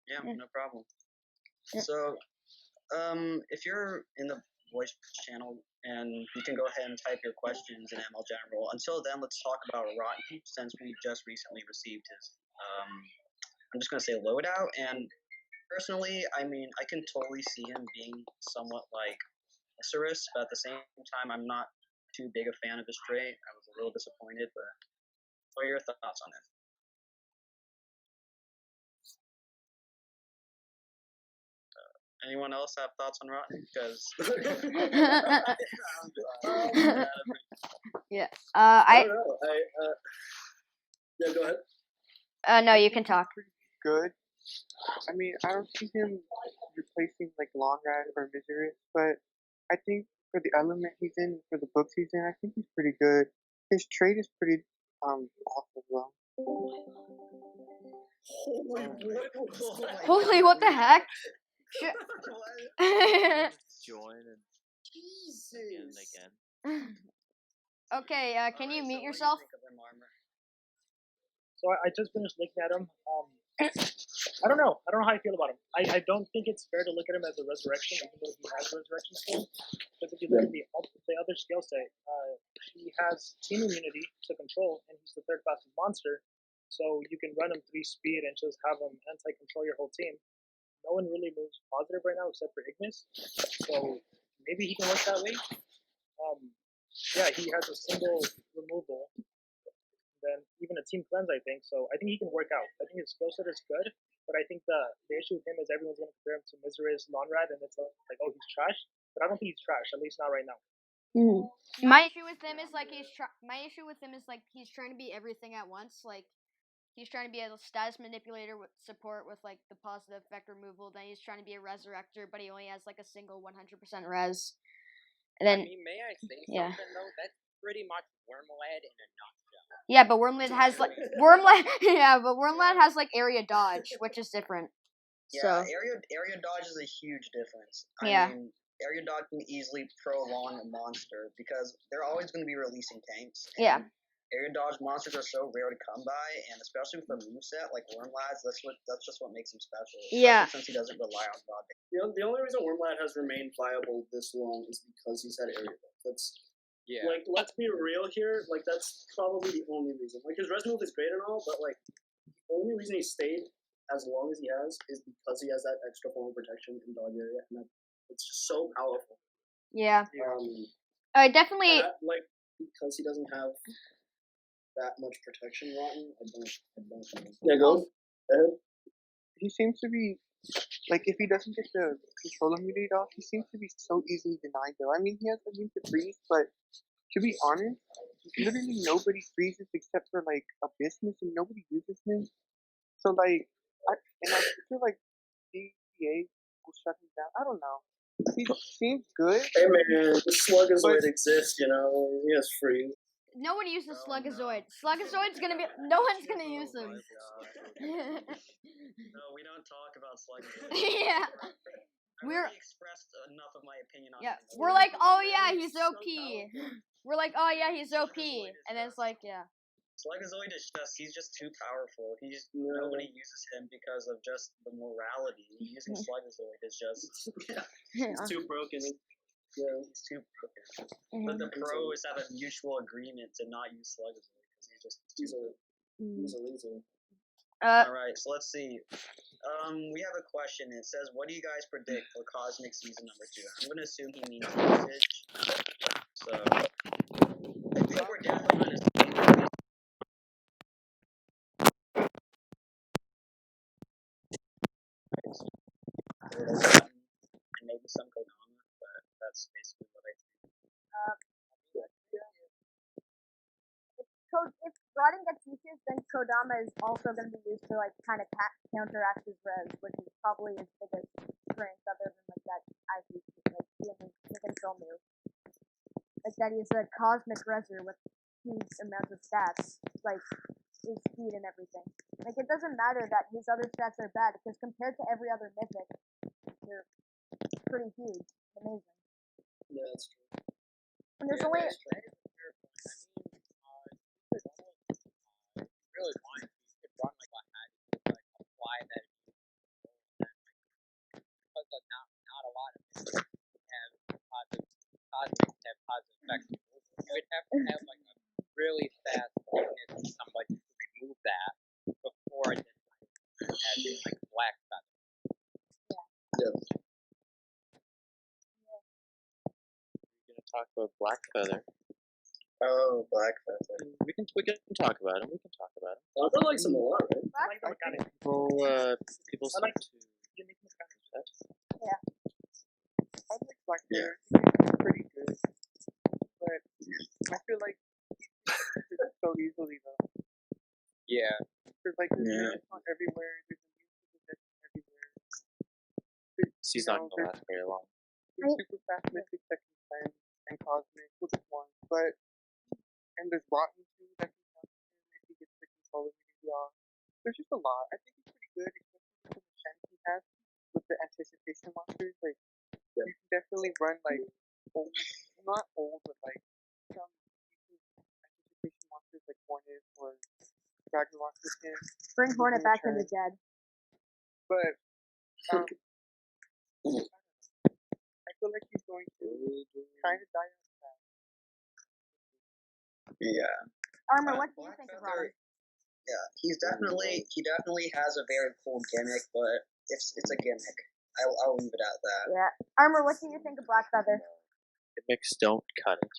Yeah, Yeah. no problem. Yeah. So, if you're in the voice channel, and you can go ahead and type your questions in ML General. Until then, let's talk about Rotten, since we just recently received his. I'm just gonna say loadout, and personally, I mean, I can totally see him being somewhat like Isurus, but at the same time, I'm not too big a fan of his trait. I was a little disappointed, but what are your thoughts on it? Anyone else have thoughts on Rotten? Because Yeah. I I don't know. Yeah, go ahead. no, you can talk. Good. I mean, I don't see him replacing like Longrad or Miseris, but I think for the element he's in, for the books he's in, I think he's pretty good. His trade is pretty off as well. Holy what? Holy, what the heck? Join and Jesus. again. Okay, can you mute What do yourself? think of him, Armor? So I just finished looking at him. I don't know. I don't know how I feel about him. I don't think it's fair to look at him as a resurrection, even though he has a resurrection skill. Because if you look at the other skill set, he has team immunity to control, and he's the third fastest monster. So you can run him 3 speed and just have him anti-control your whole team. No one really moves positive right now except for Ignis. So maybe he can work that way. Yeah, he has a single removal. Then even a team cleanse, I think. So I think he can work out. I think his skill set is good, but I think the issue with him is everyone's going to compare him to Miseris, Lonrad, and it's like, oh, he's trash. But I don't think he's trash, at least not right now. My issue with him is like he's trying to be everything at once. Like he's trying to be a status manipulator with support with like the positive effect removal. Then he's trying to be a resurrector, but he only has like a single 100% res. And then I mean, may I say yeah. something though? That's pretty much Wormlad in a nutshell. Yeah, but Wormlad has like Wormlad has like area dodge, which is different. Yeah, So area dodge is a huge difference. Yeah. I mean, area dodge can easily prolong a monster because they're always going to be releasing tanks. And Yeah. Area dodge monsters are so rare to come by, and especially with a moveset like Wormlad's, that's just what makes him special. Yeah. Since he doesn't rely on god. The only reason Wormlad has remained viable this long is because he's had area depth. That's Yeah. like, let's be real here. Like, that's probably the only reason. Like, his res move is great and all, but like, the only reason he stayed as long as he has is because he has that extra form of protection in dog area, and it's just so powerful. Yeah. I definitely. like, because he doesn't have that much protection, Rotten. I don't know. Yeah, go ahead. He seems to be like, if he doesn't get the control immunity off, he seems to be so easily denied though. I mean, he has a mean to freeze, but to be honest, literally nobody freezes except for like Abysmus, and nobody uses him. So like, I feel like DPA will shut him down. I don't know. He seems good. Hey man, the Slugazoid exists, you know. He has free. No one uses Slugazoid. Slugazoid's gonna be. No one's gonna use him. No, we don't talk about Slugazoid. Yeah. We're expressed enough of my opinion on Yeah. him. We're like, oh yeah, he's OP. We're like, oh yeah, he's OP, and then it's like, yeah. Slugazoid is he's just too powerful. Nobody uses him because of just the morality. Using Slugazoid is just He's too broken. Yeah, he's too broken. But the pros have a mutual agreement to not use Slugazoid because he's a loser. Alright, so let's see. We have a question. It says, what do you guys predict for Cosmic Season number 2? I'm going to assume he means usage. So, I think we're definitely going to see and maybe some Kodama, but that's basically what I think. If Rodden gets usage, then Kodama is also going to be used to like kind of counteract his res, which is probably his biggest strength, other than like that IQ, like the control move. Like that he's a cosmic reser with huge amounts of stats, like his speed and everything. Like it doesn't matter that his other stats are bad because compared to every other mythic, they're pretty huge, amazing. Yeah, that's true. And there's only. Really want you could run like a hat, like apply that have like a really fast weakness to somebody to remove that before it as in like Black Feather. Yeah. We're gonna talk about Black Feather. Oh, Black Feather. We can talk about him. We can talk about him. Alpha likes him a lot, right? I like the mechanic. People I seem like to. unique mechanics. I like Black Yeah. Bear. He's pretty good, but I feel like he's just so easily though. Yeah. There's like there's Yeah. units on everywhere. There's a new possession everywhere. He's not gonna last very long. There's super fast mythic that can cleanse and cosmic, which is one, but and there's rotten too that can counter him if he gets the control immunity off. There's just a lot. I think he's pretty good, especially with the mechanic he has with the anticipation monsters. Like you can definitely run like old, not old, but like some decent anticipation monsters like Hornet or Ragnarok with him. Bring Hornet back from the turn. dead. But I feel like he's going to kind of die out fast. Yeah. Armor, what do you Black think of Feather, Robin? yeah, he definitely has a very cool gimmick, but it's a gimmick. I'll leave it at that. Yeah. Armor, what do you think of Black Feather? Gimmicks don't cut it.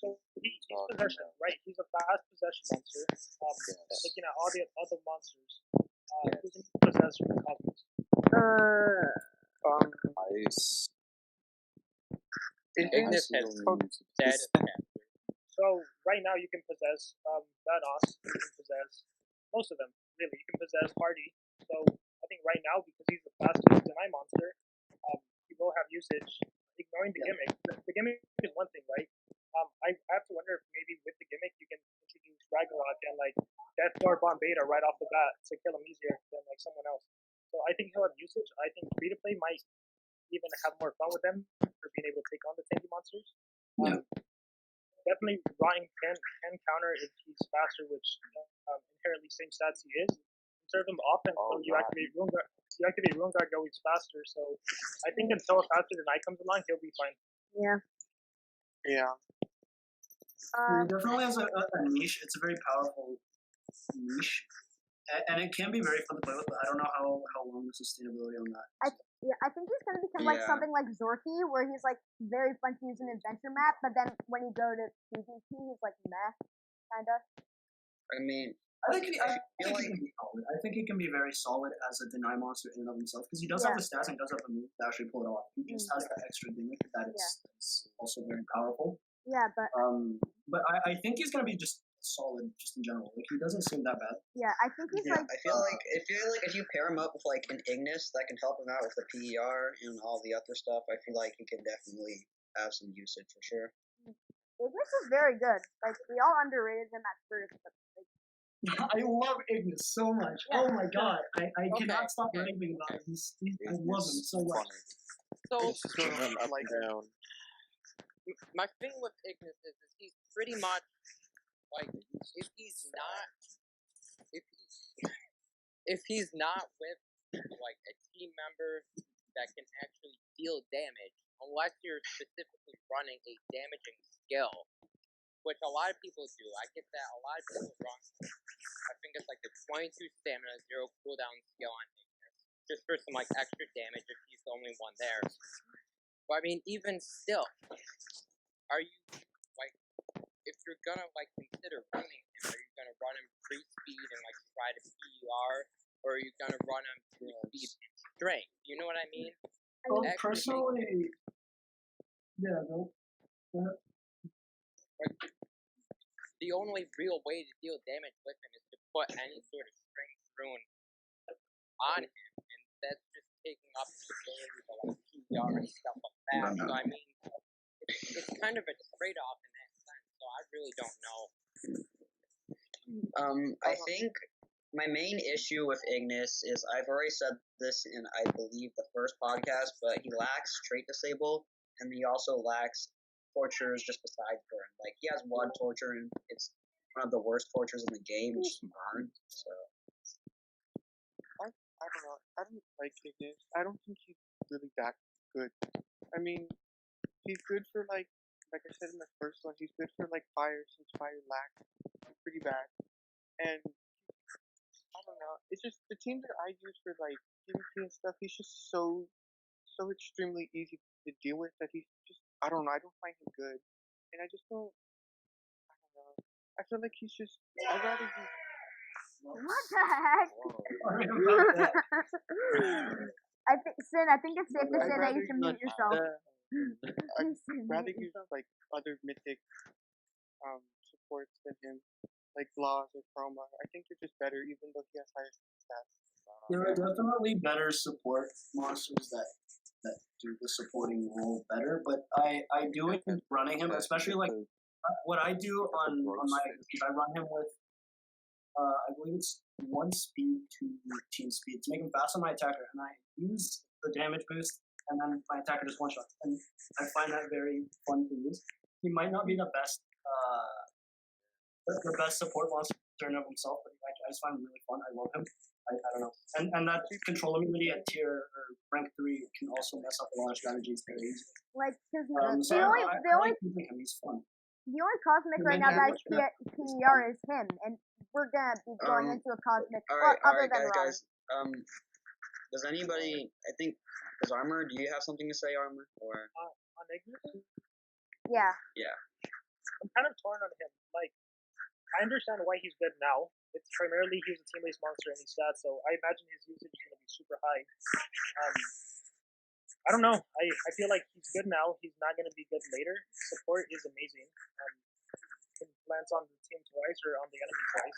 So he's possession, right? He's a fast possession monster. Looking at all the other monsters, who's in possessed from the cosmos? Ice. Ignis has dead Panther. So right now you can possess Thanos. You can possess most of them. Really, you can possess Hardy. So I think right now, because he's the fastest deny monster, he will have usage. Ignoring the gimmick. The gimmick is one thing, right? I have to wonder if maybe with the gimmick you can introduce Ragnarok and like Death Door Bomb Beta right off the bat to kill him easier than like someone else. So I think he'll have usage. I think free to play might even have more fun with them for being able to take on the tanky monsters. Definitely Ryan can counter if he's faster, which inherently same stats he is. Serve him off and so you activate Ruin Guard, go he's faster. So I think until a faster than I comes along, he'll be fine. Yeah. Yeah. It definitely has a niche. It's a very powerful niche. And it can be very fun to play with, but I don't know how long the sustainability on that. Yeah, I think he's gonna become like Yeah. something like Zorky, where he's like very fun to use an adventure map, but then when you go to PvP, he's like meh, kinda. I mean, I think he feel like- can be solid. I think he can be very solid as a deny monster in and of himself because he does have the stats and does have the move to actually pull it off. He just has that extra gimmick that is also very powerful. Yeah, but But I think he's gonna be just solid just in general. Like he doesn't seem that bad. yeah, I think he's yeah, like I feel like if you pair him up with like an Ignis that can help him out with the PER and all the other stuff, I feel like he can definitely have some usage for sure. Ignis is very good. Like we all underrated him at first, but like, I love Ignis so much. Yeah. Oh my god, I Okay, cannot stop okay, raving about okay. him. I love him so much. So It's just going up and down. my thing with Ignis is he's pretty much like if he's not with like a team member that can actually deal damage, unless you're specifically running a damaging skill, which a lot of people do. I get that a lot of people run. I think it's like the 22 stamina, 0 cooldown skill on Ignis, just for some like extra damage if he's the only one there. But I mean, even still, are you like, if you're gonna like consider running him, are you gonna run him free speed and like try to PER, or are you gonna run him free speed and strength? You know what I mean? Well, Actually, personally, yeah, no. like, the only real way to deal damage with him is to put any sort of strength rune on him, and that's just taking up the ability to like PER and stuff like that. So I mean, it's kind of a trade-off in that sense. So I really don't know. I think my main issue with Ignis is I've already said this in I believe the first podcast, but he lacks trait disable, and he also lacks tortures just besides burn. Like he has one torture, and it's one of the worst tortures in the game, which is burn. So I don't know. I don't like Ignis. I don't think he's really that good. I mean, he's good for like like I said in the first one, he's good for like fire since fire lacks pretty bad. And I don't know, it's just the team that I use for like PvP and stuff. He's just so extremely easy to deal with that he's just I don't know. I don't find him good, and I just don't. I don't know. I feel like he's just. I'd rather use. What the heck? Sorry about that. I think it's safe to I'd say that rather you should use mute yourself. I'd Sin, rather mute use yourself. like other mythic supports than him, like Laws or Chroma. I think they're just better, even though he has higher stats. There are definitely better support monsters that do the supporting role better, but I do enjoy running him, especially like what I do on my I run him with I believe it's 1 speed, 2 team speed to make him fast on my attacker, and I use the damage boost, and then my attacker just one shot, and I find that very fun to use. He might not be the best support monster in and of himself, but I just find him really fun. I love him. I don't know, and that control immunity at tier or rank 3 can also mess up a lot of strategies very easily. Like, because So the only I like using him. He's fun. the only cosmic right now that has PER is him, and we're gonna be going into a cosmic All right, other than guys. Ron. Does anybody? I think does Armor? Do you have something to say, Armor? Or On Ignis, Yeah. I'm kind of torn on him. Like, I understand why he's good now. It's primarily he's a team-based monster in his stats, so I imagine his usage is going to be super high. I don't know. I feel like he's good now. He's not going to be good later. Support is amazing. Can glance on the team twice or on the enemy twice.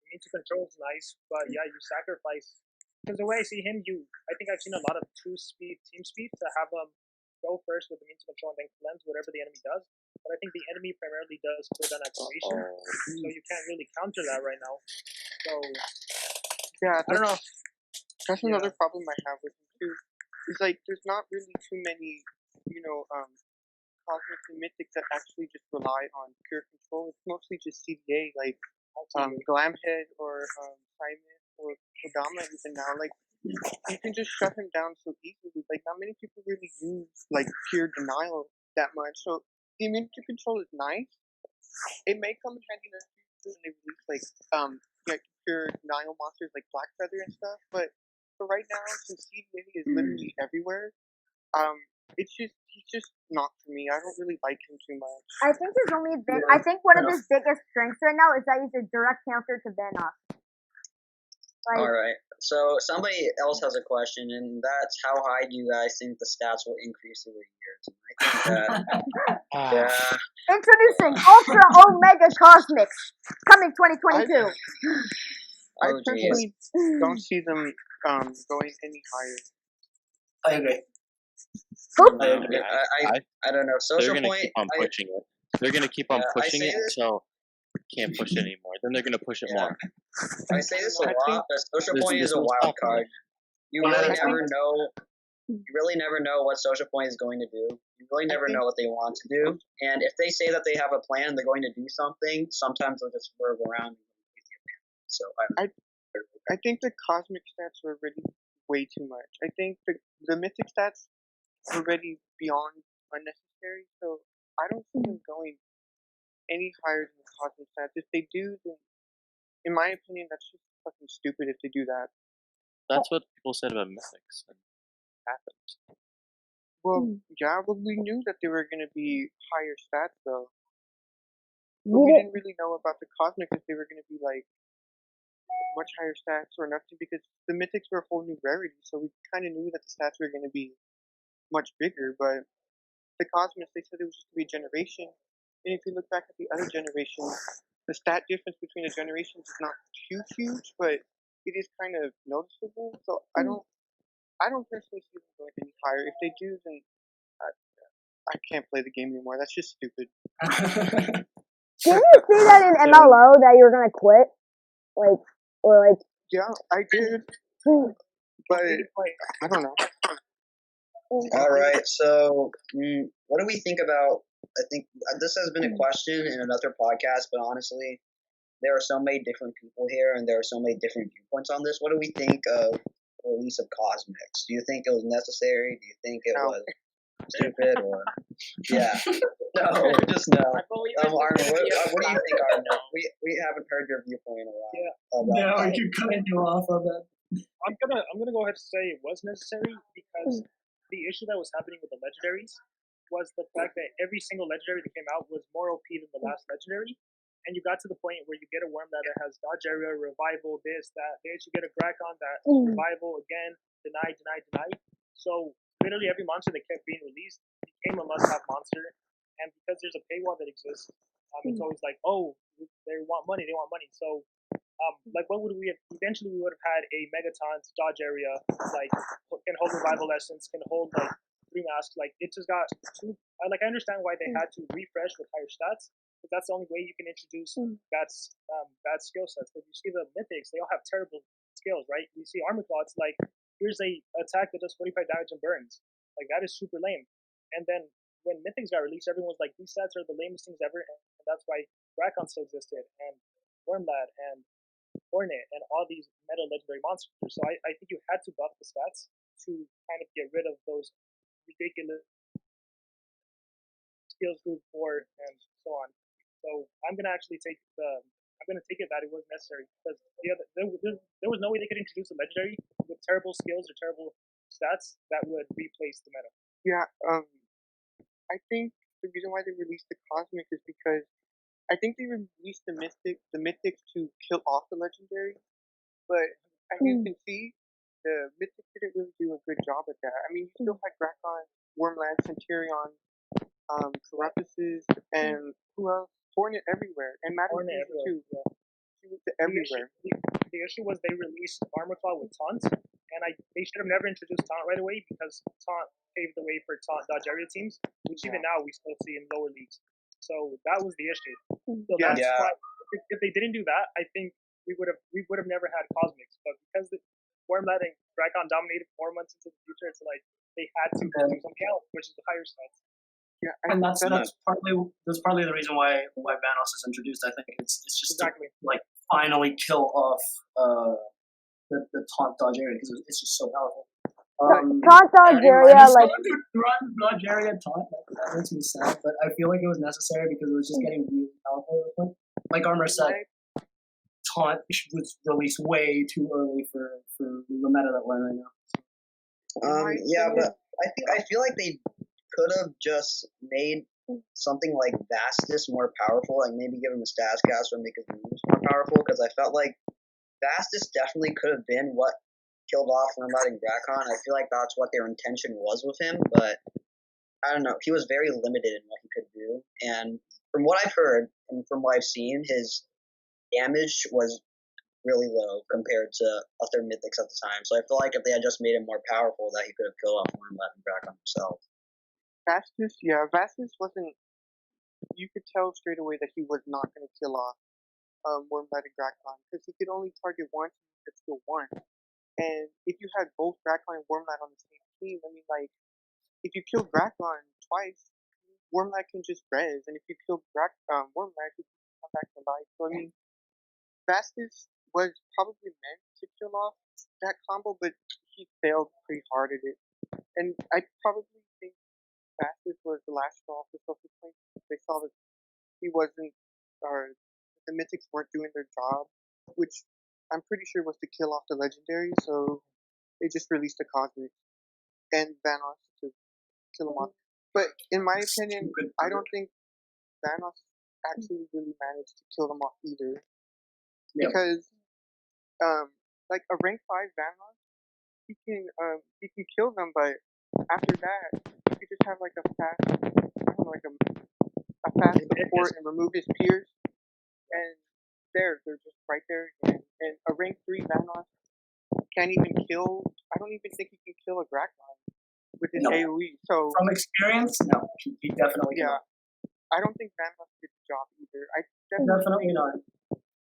Immune to control is nice, but yeah, you sacrifice. Because the way I see him, I think I've seen a lot of team speed to have him go first with immune to control and then cleanse whatever the enemy does. But I think the enemy primarily does cooldown activation, so you can't really counter that right now. So Yeah, I don't know. that's another problem I have with him too. It's like there's not really too many, cosmics and mythics that actually just rely on pure control. It's mostly just CDA, like Glamhead or Simon or Kodama even now. Like you can just shut him down so easily. Like not many people really use like pure denial that much. So the immunity control is nice. It may come in handy in the future when they release like pure denial monsters like Black Feather and stuff. But for right now, since CDA is literally everywhere, he's just not for me. I don't really like him too much. I think his only I think one of his biggest strengths right now is that he's a direct counter to Vanoss. all right. So somebody else has a question, and that's how high do you guys think the stats will increase over the years? And I think that Introducing Ultra Omega Cosmics, coming 2022. I personally don't see them going any higher. I agree. I don't know. Social They're gonna Point. keep on pushing it. They're gonna keep on pushing it this- until can't push it anymore. Then they're gonna push it more. I say this a I lot, think but Social this- Point this is a will wild stop them. card. You Well, really I never know. You really never know what Social Point is going to do. You really never know what they want to do. And if they say that they have a plan, they're going to do something. Sometimes they'll just swerve around. So I think the cosmic stats are already way too much. I think the mythic stats are already beyond unnecessary. So I don't see them going any higher than the cosmic stats. If they do, then in my opinion, that's just fucking stupid if they do that. That's what people said about mythics, and it happened. Well, yeah, but we knew that they were going to be higher stats, though. But we didn't really know about the cosmic if they were going to be, like, much higher stats or nothing, because the mythics were a whole new rarity, so we kind of knew that the stats were going to be much bigger, but the cosmics, they said it was just going to be a generation, and if you look back at the other generations, the stat difference between the generations is not too huge, but it is kind of noticeable, so I don't personally see them going any higher. If they do, then I can't play the game anymore. That's just stupid. Didn't you see that in MLO that you were gonna quit? Yeah, I did, but I don't know. all right. So what do we think about? I think this has been a question in another podcast, but honestly, there are so many different people here, and there are so many different viewpoints on this. What do we think of the release of Cosmics? Do you think it was necessary? Do you think it was stupid? Or yeah, No, just no. I believe it's Armin, gonna be a what do you think, classic Armin? no. We haven't heard your viewpoint in a while. Yeah. About that. you couldn't do off of that. I'm gonna go ahead and say it was necessary because the issue that was happening with the legendaries was the fact that every single legendary that came out was more OP than the last legendary, and you got to the point where you get a worm that has dodge area, revival, this, that, this. You get a Grakon that revival again, deny. So literally every monster that kept being released became a must-have monster, and because there's a paywall that exists, it's always like, oh, they want money. So like what would we have eventually we would have had a Megaton's dodge area, like can hold revival essence, can hold like 3 masks, like it just got too like I understand why they had to refresh with higher stats, because that's the only way you can introduce bad skill sets. But you see the mythics, they all have terrible skills, right? You see armor claw, it's like here's a attack that does 45 damage and burns. Like that is super lame. And then when mythics got released, everyone was like, these stats are the lamest things ever, and that's why Grakon still existed, and Wormlad and Hornet and all these meta legendary monsters. So I think you had to buff the stats to kind of get rid of those ridiculous skills group 4 and so on. So I'm gonna actually take it that it was necessary, because there was no way they could introduce a legendary with terrible skills or terrible stats that would replace the meta. Yeah, I think the reason why they released the Cosmic is because I think they released the Mythics to kill off the legendary, but as you can see, the Mythics didn't really do a good job at that. I mean, you still had Grakon, Wormlad, Centurion, Carapaces, and who else? Hornet everywhere, and Madden Hornet too. everywhere, She was everywhere. The issue was they released Armor Claw with Taunt, and they should have never introduced Taunt right away, because Taunt paved the way for Taunt dodge area teams, which even now we still see in lower leagues. So that was the issue. So that's why if they didn't do that, I think we would have never had Cosmics. But because Wormlad and Grakon dominated 4 months into the future, it's like they had to do something else, which is the higher stats. Yeah, and that's partly the reason why Vanos is introduced. I think it's just exactly to, like, finally kill off the taunt dodge area, because it's just so powerful. Taunt dodge area, like run dodge area taunt. That makes me sad, but I feel like it was necessary because it was just getting really powerful at this point. Like Armor said, taunt was released way too early for the meta that we're in right now. Yeah, but I feel like they could have just made something like Vastus more powerful, like maybe give him a status cast or make his moves more powerful, because I felt like Vastus definitely could have been what killed off Wormlad and Grakon. I feel like that's what their intention was with him, but I don't know. He was very limited in what he could do, and from what I've heard and from what I've seen, his damage was really low compared to other mythics at the time. So I feel like if they had just made him more powerful, that he could have killed off Wormlad and Grakon himself. Vastus wasn't. You could tell straight away that he was not going to kill off Wormlad and Grakon, because he could only target once and he could still one. And if you had both Grakon and Wormlad on the same team, I mean, like, if you kill Grakon twice, Wormlad can just res, and if you kill Wormlad, he can come back to life. So I mean, Vastus was probably meant to kill off that combo, but he failed pretty hard at it. And I probably think Vastus was the last straw for Social Point. They saw that he wasn't, or the Mythics weren't doing their job, which I'm pretty sure was to kill off the Legendary, so they just released the Cosmic and Vanos to kill him off. But in my opinion, I don't think Vanos actually really managed to kill them off either. Because, like a rank 5 Vanos, he can kill them, but after that, you could just have like a fast support and remove his peers, and they're just right there again. And a rank 3 Vanos can't even kill. I don't even think he can kill a Grakon with his AoE. So from experience, no, he definitely cannot. I don't think Vanos did the job either. Definitely not.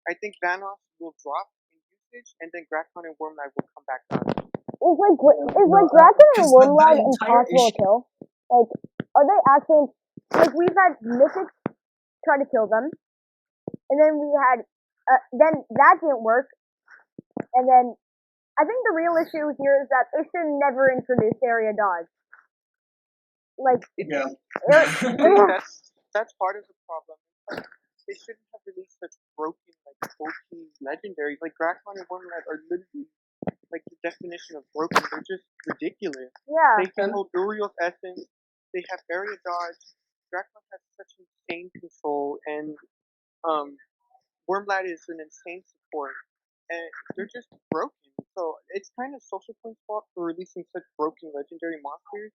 I think Vanos will drop in usage, and then Grakon and Wormlad will come back down. Is Grakon and Wormlad impossible to kill? Like, are they actually, like, we've had Mythics try to kill them, and then we had, then that didn't work, and then I think the real issue here is that they should never introduce area dodge. Like, that's part of the problem. Like, they shouldn't have released such broken, like, OP legendaries. Like, Drakon and Wormlad are literally, like, the definition of broken. They're just ridiculous. Yeah. They can hold Uriel's essence. They have area dodge. Drakon has such insane control, and Wormlad is an insane support. And they're just broken. So it's kind of Social Point's fault for releasing such broken legendary monsters,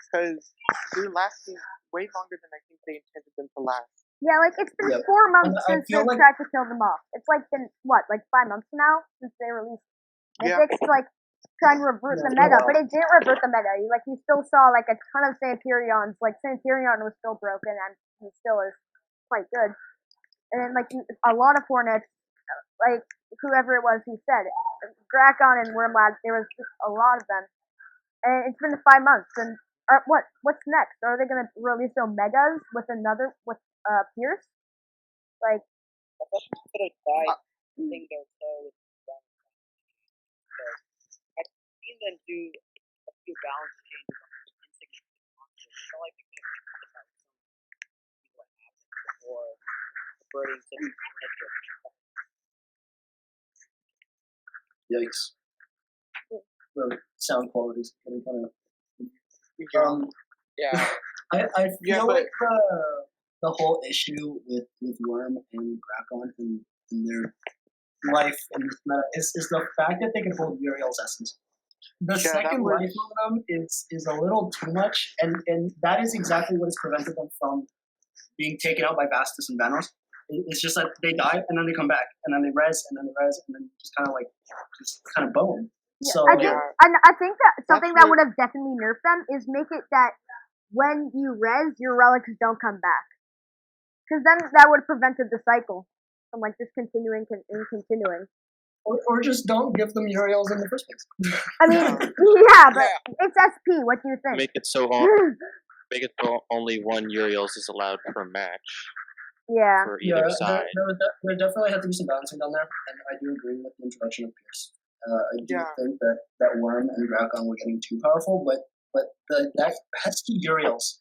because they're lasting way longer than I think they intended them to last. Yeah, like it's been Yep. 4 months I since they feel like- tried to kill them off. It's like been what, like 5 months now since they released Yeah. Mythics, like trying to revert the Yeah, meta, well. but it didn't revert the meta. You still saw like a ton of Santerions. Like Santerion was still broken and he still is quite good. And then like a lot of Hornets, like whoever it was who said it, Drakon and Wormlad, there was just a lot of them. And it's been 5 months. And what's next? Are they gonna release Omegas with Pierce? Like, I thought you could have died thing goes so with I've seen them do a few balance changes on insignificant monsters. I feel like they could have figured out what happened before reverting to the Yikes. The sound quality is getting kind of. Yeah. I feel Yeah, but- like the whole issue with Worm and Drakon and their life in this meta is the fact that they can hold Uriel's essence. The Yeah, that second was- life of them is a little too much, and that is exactly what has prevented them from being taken out by Vastus and Vanos. It's just that they die and then they come back and then they res and then they res and then just kind of bone. yeah, So I think, Yeah. and I think that something that what- would have definitely nerfed them is make it that when you res, your relics don't come back. Because then that would have prevented the cycle from like just continuing and continuing. or just don't give them Uriels in the first place. I mean, yeah, but it's SP. What do you think? Make it so only one Uriels is allowed per match Yeah. for either side. There definitely had to be some balancing down there, and I do agree with the introduction of Pierce. I do Yeah. think that Worm and Drakon were getting too powerful, but that pesky Uriels,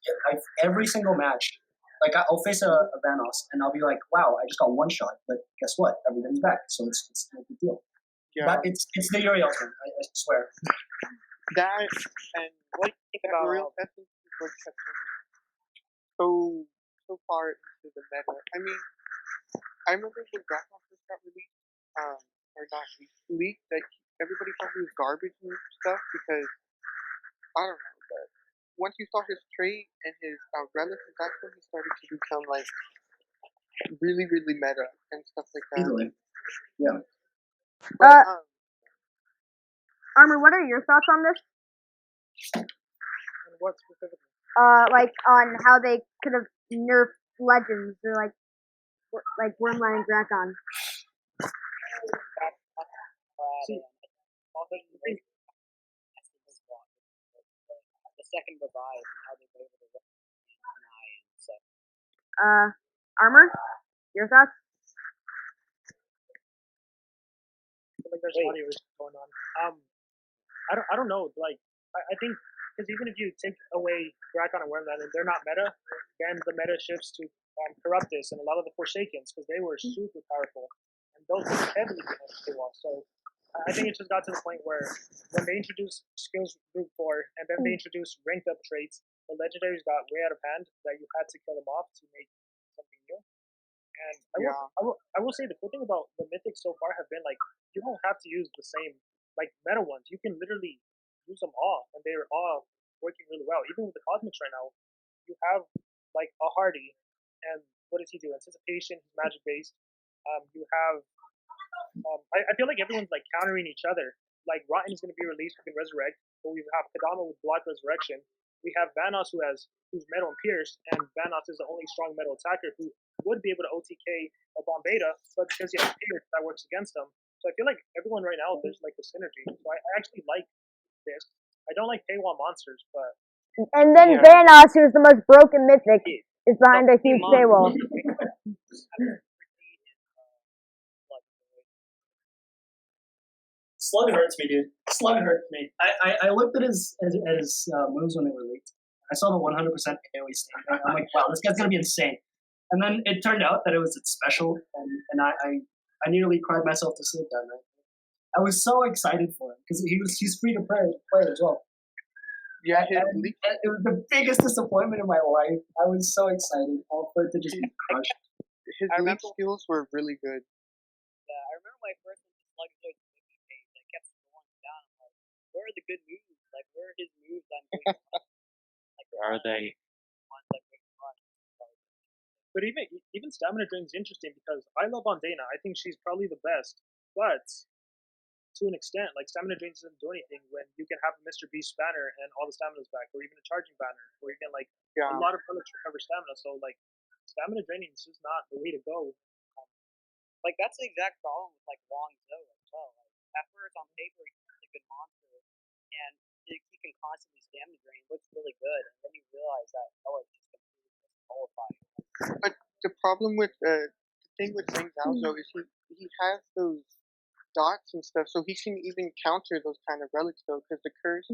every single match, like I'll face a Vanos and I'll be like, wow, I just got one shot, but guess what? Everything's back, so it's no big deal. Yeah. But it's the Uriels, man. I swear. That and what that about Uriel essence is what kept him so far into the meta. I mean, I remember when Drakon first got released, or not leaked, that everybody thought he was garbage and stuff because I don't know, but once you saw his trait and his relics, that's when he started to become like really, really meta and stuff like that. Easily. Yeah. But, Armor, what are your thoughts on this? And what specifically? Like on how they could have nerfed legends or like Wormland and Drakon. The second revive and how they were able to deny and stuff. Armor, your thoughts? Like there's audio issues going on. I don't know. Like I think because even if you take away Drakon and Wormland and they're not meta, then the meta shifts to Corruptus and a lot of the Forsakens because they were super powerful and those were heavily behind Paywall. So I think it just got to the point where when they introduced skills group 4 and then they introduced ranked up traits, the legendaries got way out of hand that you had to kill them off to make something new. And I will say the cool thing about the mythics so far have been like you don't have to use the same like meta ones. You can literally use them all, and they're all working really well. Even with the cosmics right now, you have like a Hardy, and what does he do? Anticipation, he's magic based. You have I feel like everyone's like countering each other. Like Rotten is going to be released, we can resurrect, but we have Kadama with block resurrection. We have Vanos who's metal and pierce, and Vanos is the only strong metal attacker who would be able to OTK a bomb beta, but because he has pierce, that works against him. So I feel like everyone right now there's like a synergy. So I actually like this. I don't like paywall monsters, but And then Vanos, who's the most broken mythic, is behind a huge paywall. Slug hurts me, dude. Slug hurts me. I looked at his moves when they were leaked. I saw the 100% AoE stand there. I'm like, wow, this guy's gonna be insane. And then it turned out that it was its special, and I nearly cried myself to sleep that night. I was so excited for him because he's free to play as well. Yeah, his And leak. it was the biggest disappointment in my life. I was so excited for it to just be crushed. His I leak remember- skills were really good. Yeah, I remember my first into Slugzoid's wiki page. I kept scrolling down. I'm like, where are the good moves? Like, where are his moves I'm going to run? Like, Are they? ones I'm going to run. But even stamina drain is interesting because I love Ondana. I think she's probably the best, but to an extent, like stamina drain doesn't do anything when you can have a Mr. Beast banner and all the stamina's back, or even a charging banner, or you can like Yeah. a lot of bullets recover stamina. So like stamina draining is just not the way to go. Like, that's the exact problem with, like, Long Zoe as well. Like, at first, on paper, he's a really good monster, and he can constantly stamina drain, looks really good, and then you realize that, oh, it's just completely disqualified. But the problem with the thing with Zhang Zhao though is he has those dots and stuff, so he can even counter those kind of relics though, because the curse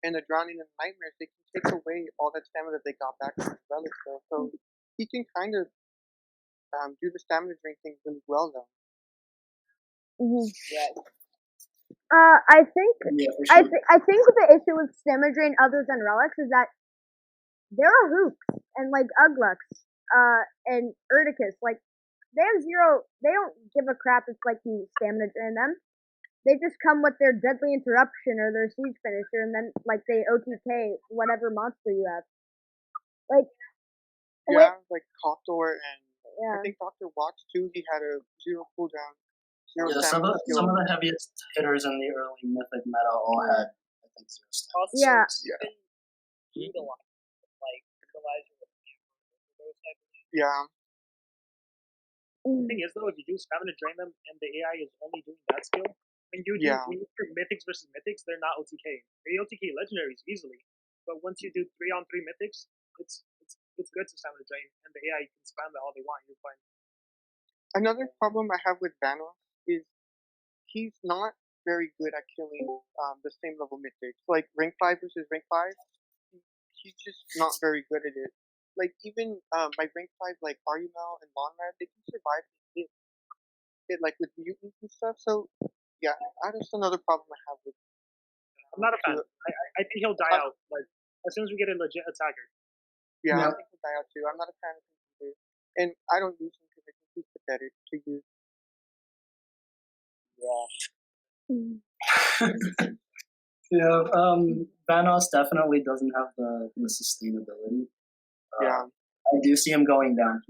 and the drowning and nightmares, they can take away all that stamina that they got back from the relics though. So he can kind of do the stamina drain thing really well though. Yeah, I think Yeah, for sure. I think the issue with stamina drain other than relics is that there are hoops and like Uglux, and Erdicus. Like they have zero. They don't give a crap if like you stamina drain them. They just come with their deadly interruption or their siege finisher, and then like they OTK whatever monster you have. Like Yeah, like Cawthor and yeah. I think Dr. Watts too, he had a 0 cooldown, 0 Yeah, some stamina of skill. the heaviest hitters in the early Mythic meta all had, I think, 0 stamina. also, Yeah. even Brutalizer with Overdose, I believe. Yeah. The thing is though, if you do stamina drain them and the AI is only doing that skill, when you Yeah. do mythics versus mythics, they're not OTK. They OTK legendaries easily, but once you do 3-on-3 mythics, it's good to stamina drain, and the AI can spam that all they want. You're fine. Another problem I have with Vanoss is he's not very good at killing the same level mythics. Like rank 5 versus rank 5, he's just not very good at it. Like even my rank 5 like Arumel and Monrad, they can survive it like with mutants and stuff. So yeah, that's another problem I have with. I'm not a fan. to- I think he'll die out like as soon as we get a legit attacker. Yeah, Yeah. I think he'll die out too. I'm not a fan of him either, and I don't use him because I think he's pathetic to use. Yeah, Vanoss definitely doesn't have the sustainability. Yeah. I do see him going down.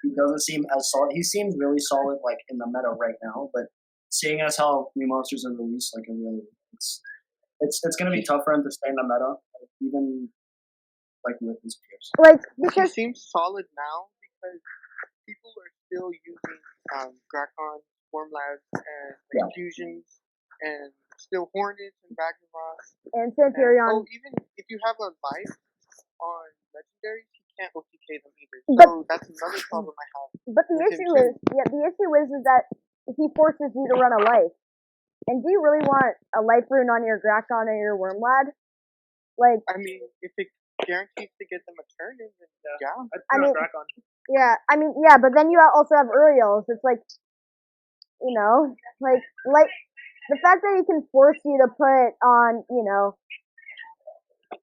He doesn't seem as solid. He seems really solid, like in the meta right now. But seeing as how new monsters are released, like it's gonna be tough for him to stay in the meta, like, even like with his peers. Like He because seems solid now because people are still using Drakon, Formlabs, and like, Yeah. fusions, and still Hornets and Ragnarok. and And, Centurion. even if you have a life on legendaries, you can't OTK them either. But- So that's another problem I have. But the with him issue too. is that he forces you to run a life. And do you really want a life rune on your Drakon or your Wormlad? Like, I mean, if it guarantees to get them a turn in, then yeah. I'd I put mean- on Drakon. yeah, I mean, yeah, but then you also have Uriels. It's like, you know, like the fact that he can force you to put on, you know,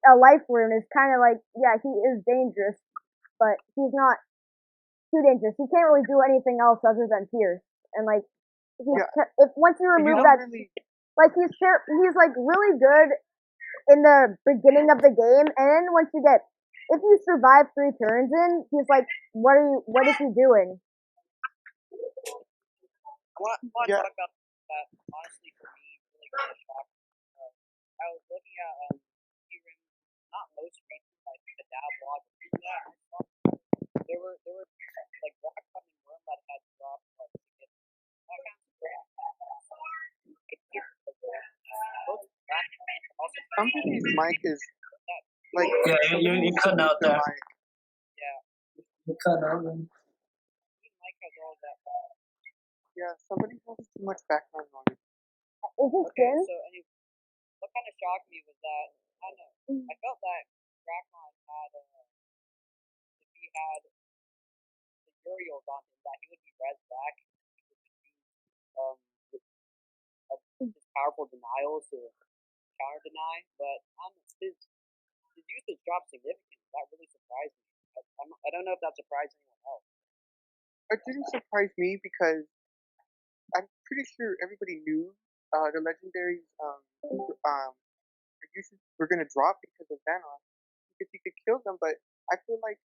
a life rune is kind of like, yeah, he is dangerous, but he's not too dangerous. He can't really do anything else other than pierce. And like, if once you And you remove don't that, really. like he's like really good in the beginning of the game, and then once you get, if you survive 3 turns in, he's like, what is he doing? I want to Yeah. talk about that. Honestly, for me, really kind of shocked. I was looking at Keyrim, not most recent, like the DAB blog before that. I saw there were like Rockcon and Wormlad had dropped like significant. That kind of great. Also, Somebody's mic is like. Yeah, you cutting out the there. mic. You cutting out. Man. Mike has all that. Yeah, somebody has too much background noise. Is he Okay, skin? so anyway, what kind of shocked me was that I don't know. I felt that Drakon had if he had the Uriels on him, that he would be res back. He would just use his powerful denials to counter deny, but his usage dropped significantly. That really surprised me. I don't know if that surprised anyone else. It didn't surprise me because I'm pretty sure everybody knew the legendaries usage were gonna drop because of Thanos. Because you could kill them, but I feel like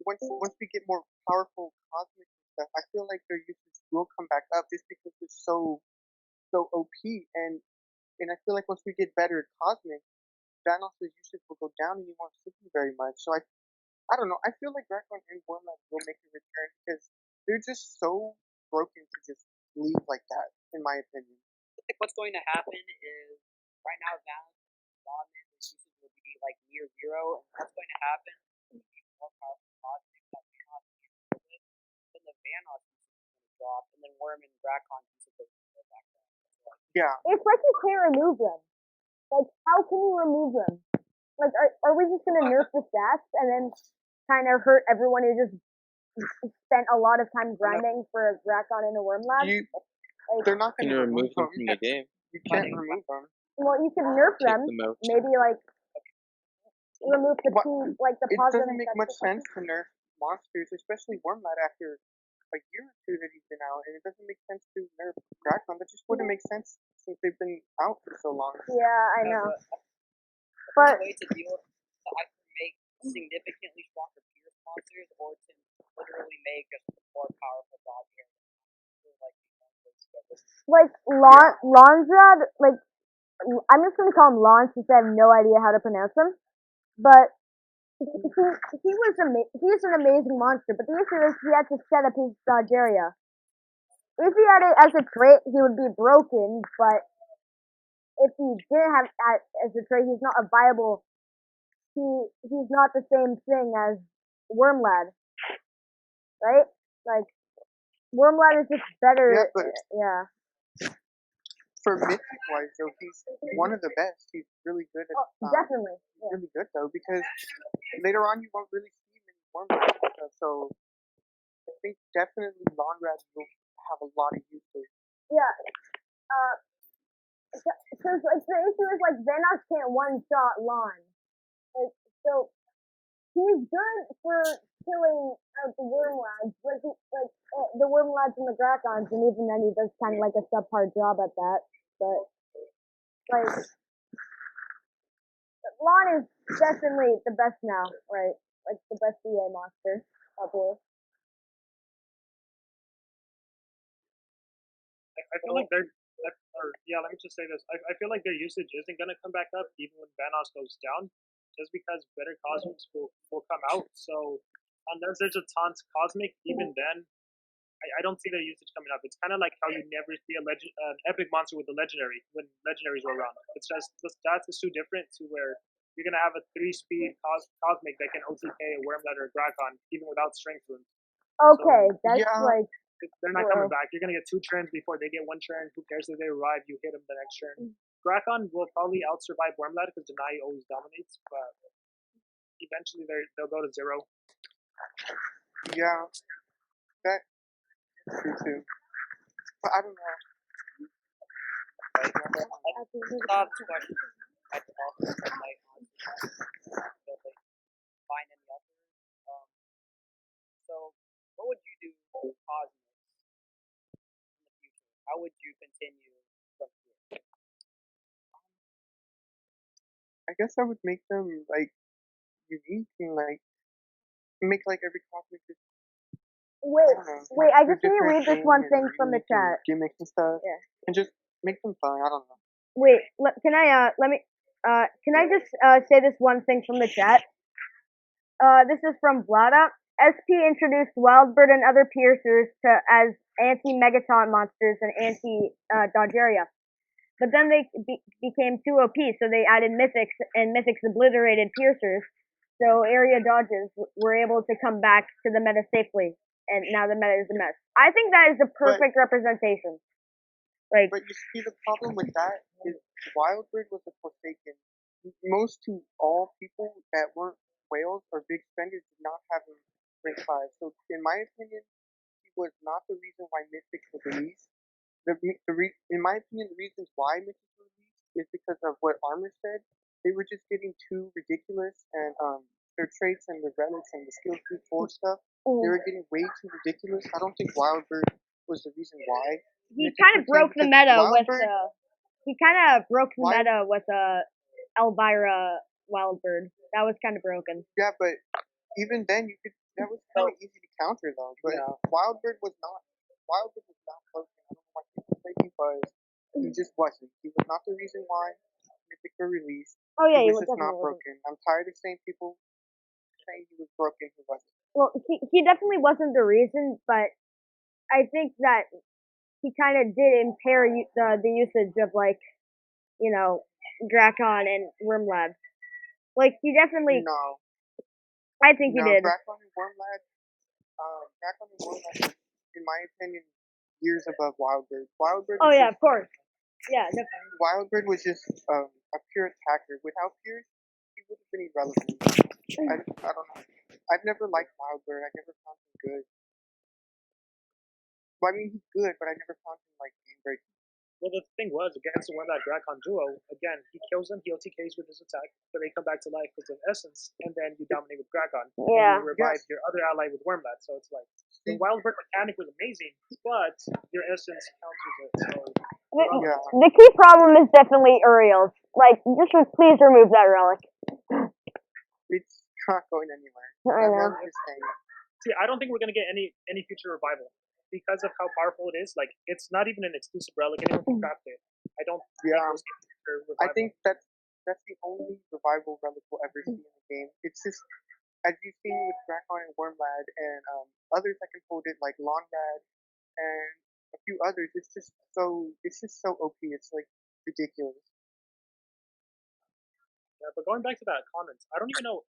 once we get more powerful cosmic stuff, I feel like their usage will come back up just because they're so OP and I feel like once we get better at cosmic, Thanos' usage will go down and you won't see him very much. So I don't know. I feel like Drakon and Wormlad will make a return because they're just so broken to just leave like that, in my opinion. I think what's going to happen is right now Thanos is dominant, his usage will be like near zero, and what's going to happen is be more powerful cosmic that Thanos can deal with, then the Thanos usage is going to drop, and then Worm and Drakon usage will go back down. Yeah. It's like you can't remove them. Like, how can you remove them? Like, are we just gonna nerf the stats and then kind of hurt everyone who just spent a lot of time grinding for a Drakon and a Wormlad? They're not Can gonna you remove them them. from the game? You can't remove them. Well, you could nerf Take them. them out. Maybe like remove the What- P, like the It positive. doesn't make much sense to nerf monsters, especially Wormlad after a year or two that he's been out, and it doesn't make sense to nerf Drakon. That just wouldn't make sense since they've been out for so long. Yeah, I know. But But way to deal with to either make significantly stronger Pierce monsters or to literally make a more powerful dog here. like Londrad, like I'm just gonna call him Lon since I have no idea how to pronounce him. But he's an amazing monster. But the issue is he had to set up his Dogeria. If he had it as a trait, he would be broken. But if he didn't have it as a trait, he's not a viable. He's not the same thing as Wormlad, right? Like Wormlad is just better. Yeah, but Yeah. for mythic wise though, he's one of the best. He's really good at Definitely. he's really good though, because later on you won't really see him in Wormlad and stuff, so I think definitely Lonrad will have a lot of usage. Yeah. Because like the issue is like Vanoss can't one shot Lon. Like so he's good for killing out the Wormlads, but the Wormlads and the Drakons, and even then he does kind of like a subpar job at that. But like Lon is definitely the best now, right? Like the best EA monster out there. I feel like let me just say this. I feel like their usage isn't gonna come back up even when Vanoss goes down, just because better cosmics will come out. So unless there's a taunt cosmic, even then, I don't see their usage coming up. It's kind of like how you never see an epic monster with a legendary when legendaries were around. It's just the stats is too different to where you're gonna have a 3-speed cosmic that can OTK a Wormlad or a Drakon even without strength runes. Okay, So, that's yeah. like they're not coming back. You're gonna get 2 turns before they get 1 turn. Who cares if they arrive? You hit them the next turn. Drakon will probably out-survive Wormlad because Deny always dominates, but eventually they'll go to 0. Yeah, that's true too. But I don't know. Thoughts, questions. I can also might find any others. So, what would you do with cosmics in the future? How would you continue from here? I guess I would make them like unique and like make like every cosmic just wait, I just need to different read this thing one and thing from the unique and chat. gimmicks and stuff. Yeah. And just make them fun. I don't know. Wait, can I can I just say this one thing from the chat? This is from Vlada. SP introduced Wildbird and other piercers as anti-Megaton monsters and anti-Dogeria. But then they became too OP, so they added Mythics, and Mythics obliterated piercers. So area dodges were able to come back to the meta safely, and now the meta is a mess. I think that is the perfect representation. Like, but you see, the problem with that is Wildbird was a Forsaken. Most to all people that in my opinion, he was not the reason why Mythics was released. In my opinion, the reasons why Mythics were released is because of what Armor said. They were just getting too ridiculous, and their traits and the relics and the skill 3-4 stuff, they were getting way too ridiculous. I don't think Wildbird was the reason why. He Mythics kind of were broke the changed, meta because with Wildbird, he kind of broke the Wild, meta with Elvira Wildbird. That was kind of broken. yeah, but even then, that was kind of easy to counter though. But Yeah. Wildbird was not broken. I don't know why people say he was. He just wasn't. He was not the reason why Mythic were released. Oh yeah, He he was just not definitely wasn't. broken. I'm tired of saying people saying he was broken. He wasn't. Well, he definitely wasn't the reason, but I think that he kind of did impair the usage of like, you know, Drakon and Wormlad. Like he definitely, No, I think he no. did. Drakon and Wormlad was, in my opinion, years above Wildbird. Wildbird Oh was yeah, just of course. Yeah, definitely. Wildbird was just a pure attacker. Without Pierce, he would have been irrelevant. I don't know. I've never liked Wildbird. I never found him good. Well, I mean, he's good, but I never found him like game breaking. Well, the thing was, against the one that Drakon duo, again, he kills them, he OTKs with his attack, but they come back to life because of Essence, and then you dominate with Drakon. Yeah. And you revive Yes. your other ally with Wormbat, so it's like, the See, Wildbird mechanic was amazing, but your Essence counters it, so... yeah. The key problem is definitely Uriel's. Like, just please remove that relic. It's not going anywhere. I know. I'm just saying. See, I don't think we're gonna get any future revival because of how powerful it is. Like, it's not even an exclusive relic; anyone can craft it. I don't. Yeah. Think those games are I revival. think that's the only revival relic we'll ever see in the game. It's just, as you've seen with Drakon and Wormlad and others that can hold it like Lonrad and a few others, it's just so OP. It's like ridiculous. Yeah, but going back to that comments, I don't even know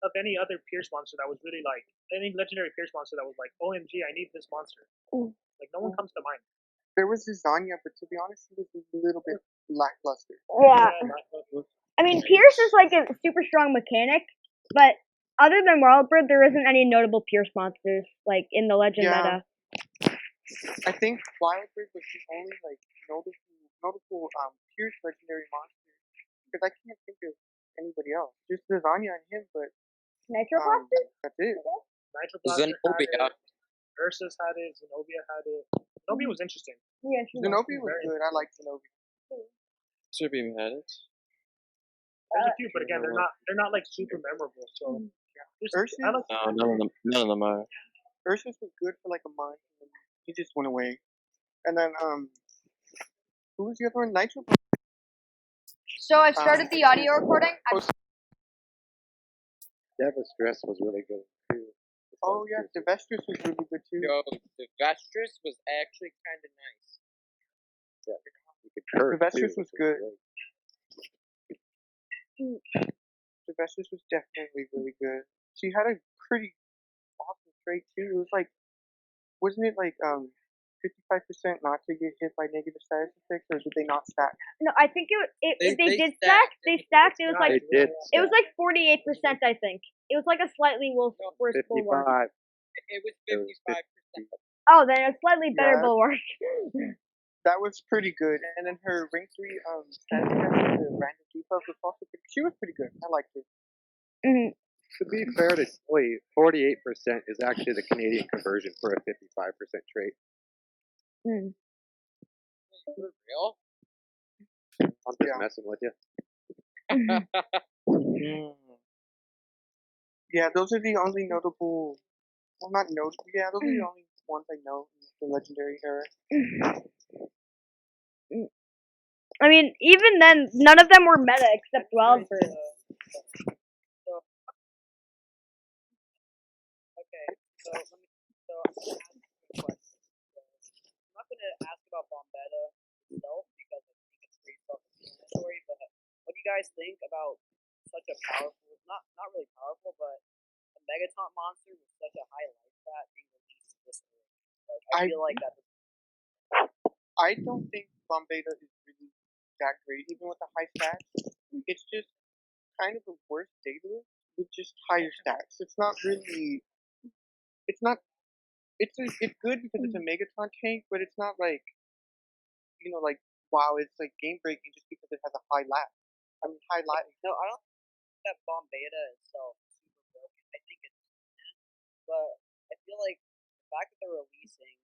of any other Pierce monster that was really like any legendary Pierce monster that was like, OMG, I need this monster. Like no one comes to mind. There was Zizania, but to be honest, he was a little bit lackluster. Yeah. Yeah, I mean, Pierce is like a super strong mechanic, but other than Wildbird, there isn't any notable Pierce monsters like in the Legend Yeah. meta. I think Wildbird was the only like notable Pierce legendary monster because I can't think of anybody else. Just Zizania and him, but Nitro Blaster? that's it. Nitro Blaster Zenobia. had it. Ursus had it. Zenobia had it. Zenobia was interesting. Yeah, she was. Zenobia was Very good. I like Zenobia. Tribune had it. There's a few, but again, they're not like super memorable. So Ursus? I like No, none of them are. Ursus was good for like a month, and then he just went away. And then who was the other one? Nitro. So I've started the audio recording. Devastress was really good too. Oh yeah, Devastress was really good too. Yo, the Vestris was actually kind of nice. You could curse Devastress too, was good. great. Devastress was definitely really good. She had a pretty awesome trait too. It was like, wasn't it like 55% not to get hit by negative status effects, or did they not stack? No, I think they did stacked. stack. They stacked. It was like They did. it was like 48%. I think it was like a slightly worse bulwark. 55. It was It was 55%. Oh, then a slightly better Yeah. bulwark. That was pretty good. And then her ring 3 status effect, the random debuff was also pretty. She was pretty good. I liked her. Mhm. To be fair to Chloe, 48% is actually the Canadian conversion for a 55% trait. Mm. For real? I'm just Yeah. messing with you. Yeah, those are the only notable. Well, not notable. Yeah, those are the only ones I know in the legendary era. I mean, even then, none of them were meta except Wildbird. Okay, so I'm gonna ask you a question. I'm not gonna ask about Bombetta itself because I think it's pretty self-explanatory. But what do you guys think about such a powerful, not really powerful, but a Megaton monster with such a high life stat being released this early? Like, I feel like that. I don't think Bombetta is really that great, even with the high stats. It's just kind of a worse Daedalus with just higher stats. It's not really. It's not it's good because it's a Megatron tank, but it's not like like wow, it's like game breaking just because it has a high lat. I mean high lat. No, I don't think that Bomb Beta itself is super broken. I think it's but I feel like the fact that they're releasing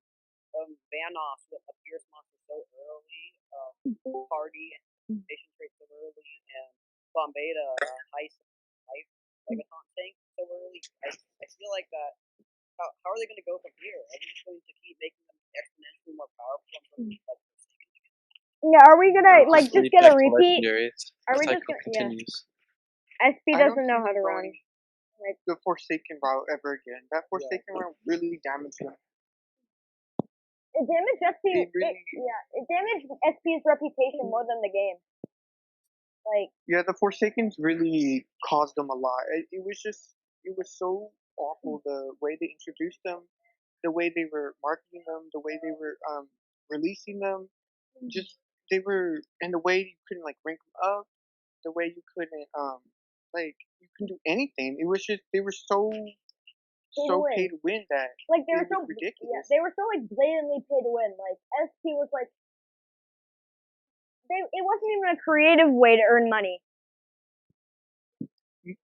Vanoss with a Fierce monster so early, Party and Nation Trait so early, and Bombeta Heist Life Megaton tank so early, I feel like that. How are they going to go from here? Are they just going to keep making them exponentially more powerful until like Forsaken again? Yeah, are we gonna like just get a back to repeat? legendaries. Are The we just cycle gonna yeah? continues. SP I don't doesn't see know how them to run. going the Forsaken route ever again. That Forsaken route really damaged them. It damaged SP. They really, It damaged SP's reputation more than the game. Like yeah, the Forsakens really caused them a lot. It was so awful the way they introduced them, the way they were marketing them, the way they were releasing them. Just they were, and the way you couldn't like rank them up, the way you couldn't like you couldn't do anything. It was just they were so pay to win that like they it were so was ridiculous. they were so like blatantly pay to win. Like SP was like it wasn't even a creative way to earn money.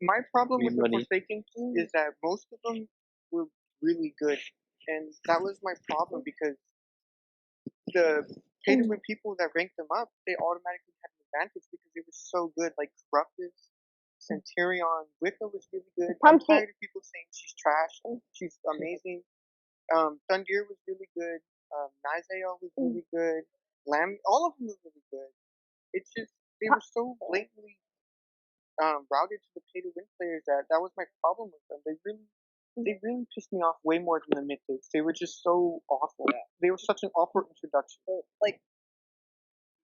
My problem with the Money. Forsakens is that most of them were really good, and that was my problem because the pay to win people that ranked them up, they automatically had an advantage because they were so good. Like Corruptus, Centurion, Wicca was really good. I'm tired of people saying she's trash. She's amazing. Thundir was really good. Nizael was really good. Lamb, all of them were really good. It's just they were so blatantly routed to the pay to win players that was my problem with them. They really pissed me off way more than the Mythics. They were just so awful. Yeah. They were such an awful introduction. So, like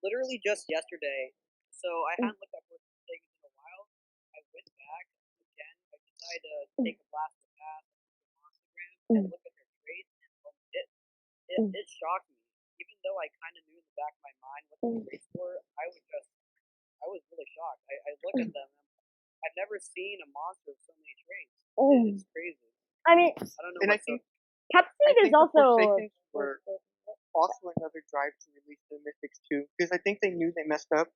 literally just yesterday. So I hadn't looked at Forsaken in a while. I went back again. I decided to take a blast of the past on Instagram and look at their traits, and it shocked me. Even though I kind of knew in the back of my mind what the traits were, I was really shocked. I look at them. I've never seen a monster with so many traits. It's crazy. I mean, I don't know. And I what's think up. Pepsi is the also Forsakens were also another drive to release the Mythics too, because I think they knew they messed up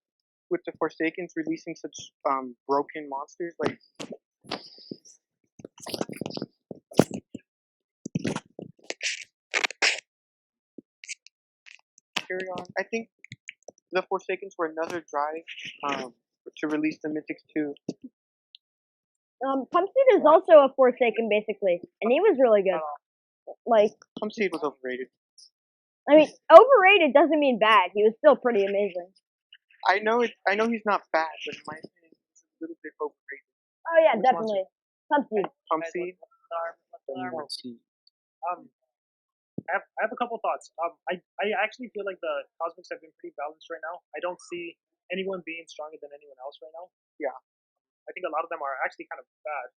with the Forsakens releasing such broken monsters. Like I think the Forsakens were another drive to release the Mythics too. Pumpseed is also a Forsaken basically, and he was really good. Like Pumpseed was overrated. I mean, overrated doesn't mean bad. He was still pretty amazing. I know he's not bad, but in my opinion, he's a little bit overrated. Oh yeah, definitely. Pumpseed. Pumpseed. I have a couple thoughts. I actually feel like the Cosmics have been pretty balanced right now. I don't see anyone being stronger than anyone else right now. Yeah. I think a lot of them are actually kind of bad.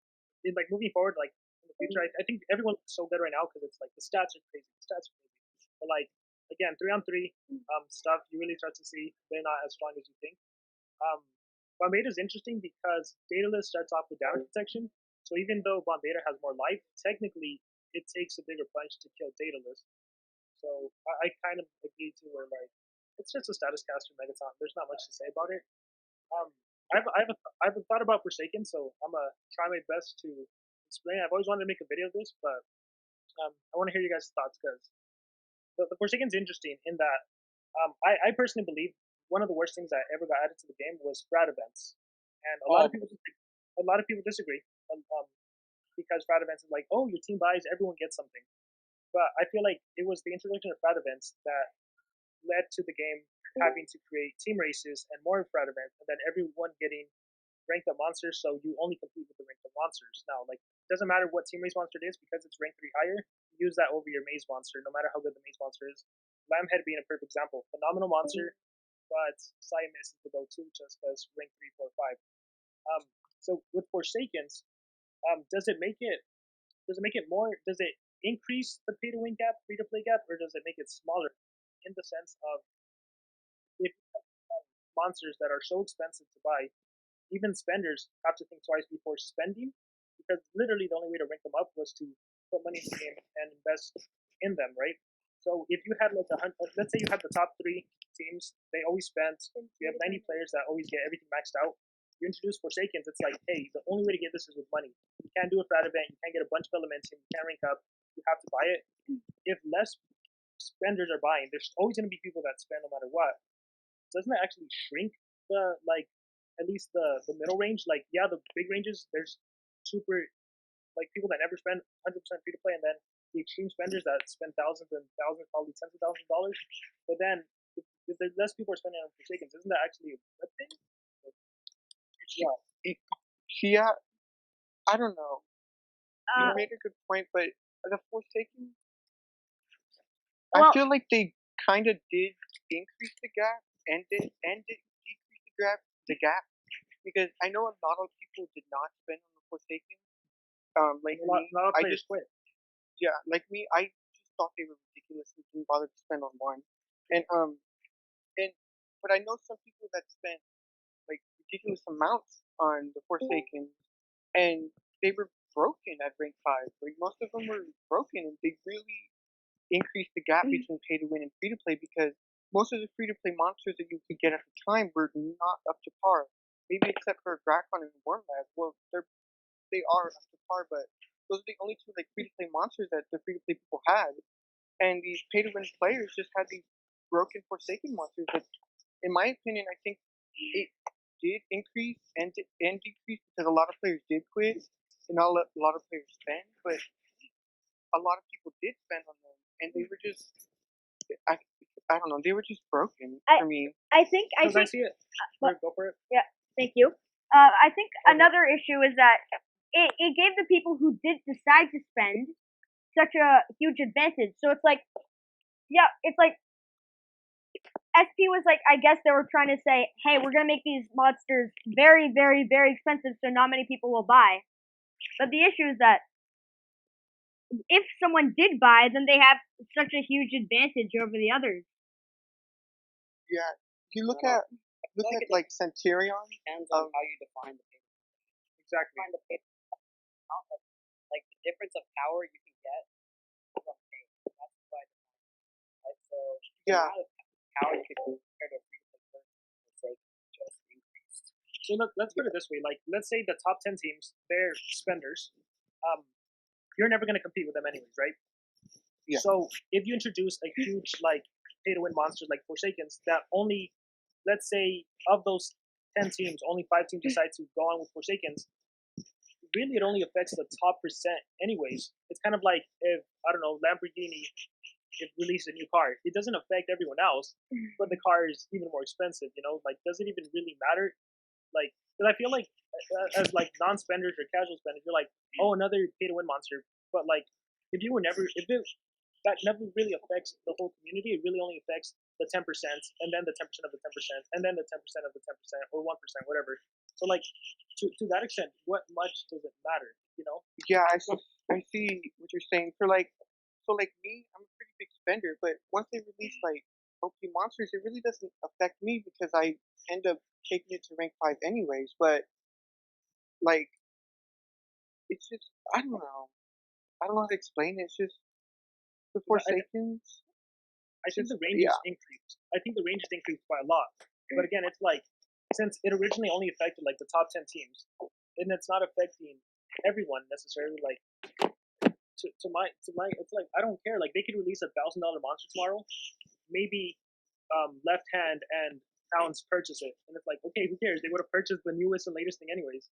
Like moving forward, like in the future, I think everyone looks so good right now because it's like the stats are crazy. The stats are crazy. But like again, 3-on-3 stuff, you really start to see they're not as strong as you think. Bombeta is interesting because Daedalus starts off with damage protection. So even though Bombeta has more life, technically it takes a bigger punch to kill Daedalus. So I kind of agree to where like it's just a status caster Megaton. There's not much to say about it. I have a thought about Forsaken, so I'm gonna try my best to explain. I've always wanted to make a video of this, but I want to hear you guys' thoughts because the Forsaken's interesting in that I personally believe one of the worst things that ever got added to the game was frat events, and a lot of people disagree because frat events is like, oh, your team buys, everyone gets something, but I feel like it was the introduction of frat events that led to the game having to create team races and more frat events, and then everyone getting ranked up monsters, so you only compete with the ranked up monsters. Now, like, it doesn't matter what team race monster it is, because it's ranked 3 higher, use that over your maze monster, no matter how good the maze monster is. Lambhead being a perfect example. Phenomenal monster, but Siamis is the go-to just because rank 3, 4, 5. So with Forsakens, does it make it more, does it increase the pay-to-win gap, free-to-play gap, or does it make it smaller in the sense of if monsters that are so expensive to buy, even spenders have to think twice before spending, because literally the only way to rank them up was to put money in the game and invest in them, right? So if you had like let's say you had the top 3 teams, they always spent. You have 90 players that always get everything maxed out. You introduce Forsakens, it's like, hey, the only way to get this is with money. You can't do it for that event. You can't get a bunch of elements, and you can't rank up. You have to buy it. If less spenders are buying, there's always going to be people that spend no matter what. Doesn't that actually shrink the at least the middle range? Like, yeah, the big ranges, there's super like people that never spend 100% free to play, and then the extreme spenders that spend thousands and thousands, probably tens of thousands of dollars. But then if there's less people are spending on Forsakens, isn't that actually a good thing? Yeah. Yeah, I don't know. You made a good point, but the Forsaken, I Well, feel like they kind of did increase the gap and did decrease the gap because I know a lot of people did not spend on the Forsaken. Like A lot me, of I players just quit. yeah, like me, I just thought they were ridiculous and didn't bother to spend on one. And but I know some people that spent like ridiculous amounts on the Forsaken, and they were broken at rank 5. Like most of them were broken, and they really increased the gap between pay to win and free to play because most of the free to play monsters that you could get at the time were not up to par. Maybe except for Drakon and Wormlab. Well, they are up to par, but those are the only 2 like free to play monsters that the free to play people had. And these pay to win players just had these broken Forsaken monsters that, in my opinion, I think it did increase and decrease because a lot of players did quit and a lot of players spend, but a lot of people did spend on them, and they were just I don't know, they were just broken for me. I think Because I see it. Go for it. Yeah, thank you. I think another issue is that it gave the people who did decide to spend such a huge advantage. So it's like, yeah, it's like SP was like, I guess they were trying to say, hey, we're gonna make these monsters very, very, very expensive, so not many people will buy. But the issue is that if someone did buy, then they have such a huge advantage over the others. Yeah, you look at like Centurion. Depends on how you define the pay. Exactly. Define the pay. Like the difference of power you can get from pay. That's what I define. Right? So the Yeah. amount of power you can compare to a free to play person just increased. So let's put it this way: like, let's say the top 10 teams, they're spenders. You're never going to compete with them anyways, right? Yeah. So if you introduce a huge like pay to win monster like Forsakens, that only, let's say, of those 10 teams, only 5 teams decide to go on with Forsakens. Really, it only affects the top percent anyways. It's kind of like if, I don't know, Lamborghini releases a new car. It doesn't affect everyone else, but the car is even more expensive, you know? Like, does it even really matter? Like, because I feel like as like non-spenders or casual spenders, you're like, oh, another pay-to-win monster. But like, if that never really affects the whole community. It really only affects the 10%, and then the 10% of the 10%, and then the 10% of the 10%, or 1%, whatever. So like, to that extent, what much does it matter? You know? Yeah, I see what you're saying. So like me, I'm a pretty big spender, but once they release like OP monsters, it really doesn't affect me because I end up taking it to rank 5 anyways. But like, it's just I don't know. I don't know how to explain it. It's just the Forsakens. I think the range is increased. I think the range is increased by a lot. But again, it's like, since it originally only affected like the top 10 teams, and it's not affecting everyone necessarily. Like, to my, it's like, I don't care. Like, they could release $1,000 monster tomorrow. Maybe Left Hand and Pounds purchase it, and it's like, okay, who cares? They would have purchased the newest and latest thing anyways.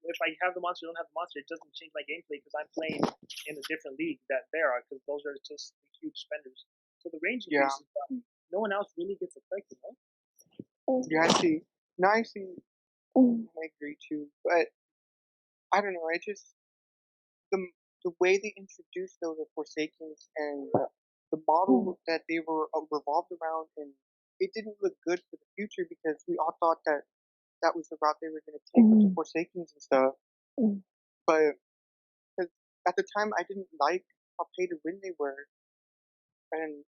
If I have the monster, don't have the monster, it doesn't change my gameplay because I'm playing in a different league that they are, because those are just huge spenders. So the range increases, but no one else really gets affected, right? Yeah, I see. No, I see. I agree too, but I don't know. I just the way they introduced those Forsakens and the model that they were revolved around, and it didn't look good for the future because we all thought that that was the route they were going to take with the Forsakens and stuff. But cause at the time, I didn't like how pay to win they were, and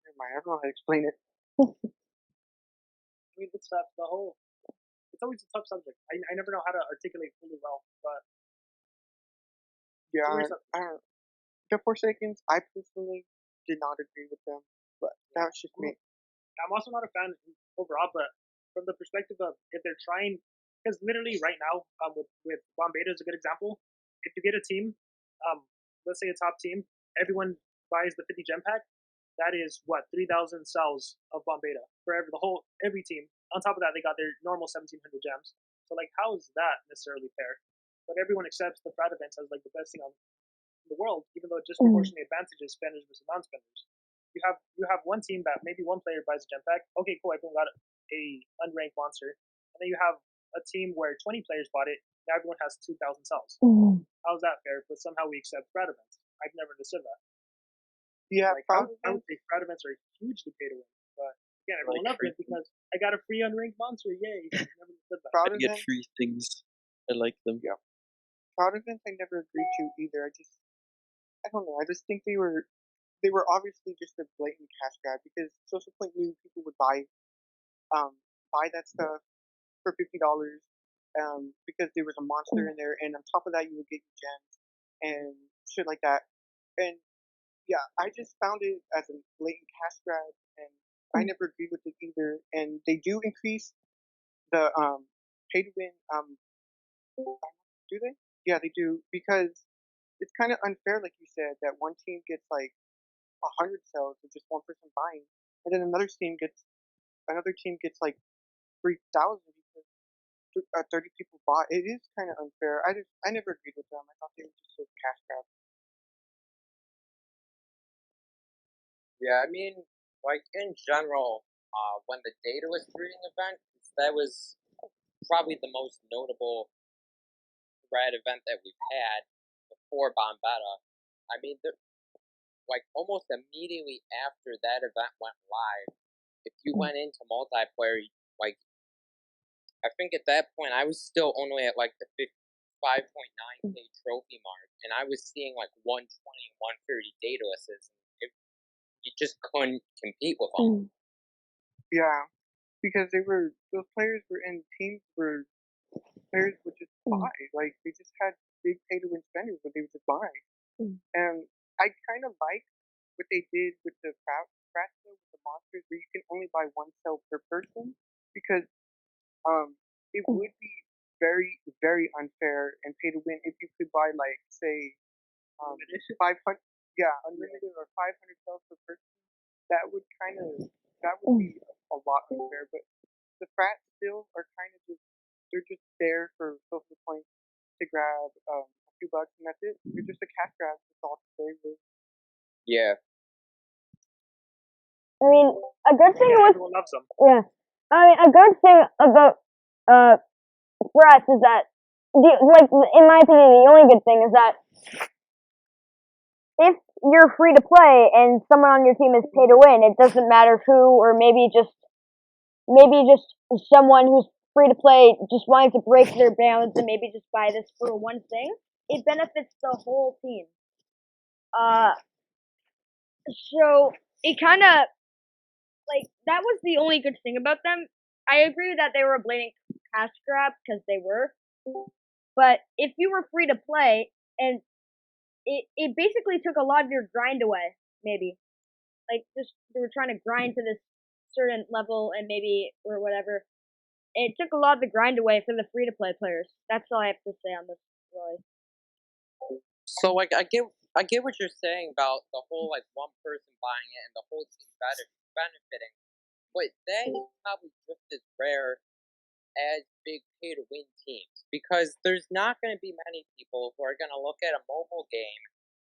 never mind, I don't know how to explain it. I mean, it's tough. It's always a tough subject. I never know how to articulate fully well, but yeah, I don't. the Forsakens, I personally did not agree with them, but that was just me. I'm also not a fan overall, but from the perspective of if they're trying, because literally right now, with Bombeta is a good example. If you get a team, let's say a top team, everyone buys the 50 gem pack. That is what 3,000 cells of Bombeta for every team. On top of that, they got their normal 1,700 gems. So like, how is that necessarily fair? But everyone accepts the Frat events as like the best thing in the world, even though it disproportionately advantages spenders versus non-spenders. You have one team that maybe one player buys a gem pack. Okay, cool, everyone got a unranked monster, and then you have a team where 20 players bought it. Now everyone has 2,000 cells. How's that fair? But somehow we accept Frat events. I've never understood that. Yeah, Like, I would say Frat events are hugely pay to win, but again, everyone loves it because I got a free unranked monster. Yay! I never understood that. I get free things. I like them. Yeah. Crowd events I never agreed to either. I don't know. I just think they were obviously just a blatant cash grab because Social Point knew people would buy that stuff for $50 because there was a monster in there, and on top of that you would get your gems and shit like that. And yeah, I just found it as a blatant cash grab, and I never agreed with it either. And they do increase the pay to win. Do they? Yeah, they do because it's kind of unfair, like you said, that one team gets like 100 cells with just one person buying, and then another team gets like 3,000 because 30 people bought. It is kind of unfair. I never agreed with them. I thought they were just so cash grab. Yeah, I mean, like in general, when the data was breeding event, that was probably the most notable Red event that we've had before Bombetta. I mean, like almost immediately after that event went live, if you went into multiplayer, like I think at that point I was still only at like the 5.9k trophy mark, and I was seeing like 120, 130 data assists. You just couldn't compete with them. Yeah, because those players were in teams where players would just buy. Like they just had big pay to win spenders where they would just buy. And I kind of like what they did with the Frat with the monsters, where you can only buy one cell per person, because it would be very, very unfair and pay to win if you could buy like say 500, unlimited or 500 cells per person. That would be a lot unfair. But the Frats still are kind of they're just there for social points to grab a few bucks, and that's it. They're just a cash grab. That's all to say. Yeah. I mean, a good thing with Everyone loves them. yeah. I mean, a good thing about Frats is that in my opinion, the only good thing is that if you're free to play and someone on your team is pay to win, it doesn't matter who, or maybe just someone who's free to play just wanting to break their balance and maybe just buy this for one thing. It benefits the whole team. So it kind of like that was the only good thing about them. I agree that they were a blatant cash grab because they were, but if you were free to play and it basically took a lot of your grind away, maybe. Like just they were trying to grind to this certain level and maybe or whatever. It took a lot of the grind away for the free to play players. That's all I have to say on this, really. So like I get what you're saying about the whole like one person buying it and the whole team benefiting, but that is probably just as rare as big pay to win teams, because there's not going to be many people who are going to look at a mobile game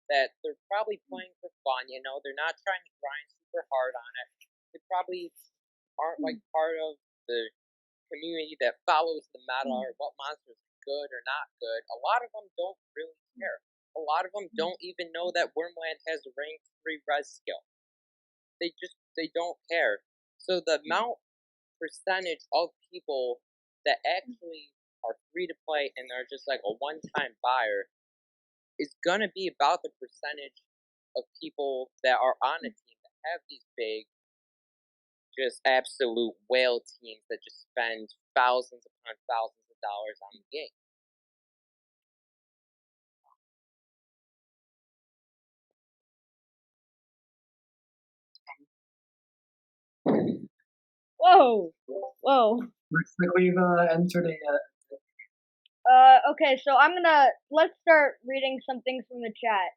that they're probably playing for fun. You know, they're not trying to grind super hard on it. They probably aren't like part of the community that follows the meta or what monsters are good or not good. A lot of them don't really care. A lot of them don't even know that Wormland has a rank 3 res skill. They don't care. So the percentage of people that actually are free to play and they're just like a one-time buyer is gonna be about the percentage of people that are on a team that have these big, just absolute whale teams that just spend thousands upon thousands of dollars on the game. Whoa. Whoa. Looks like we've entered a. Okay, so let's start reading some things from the chat.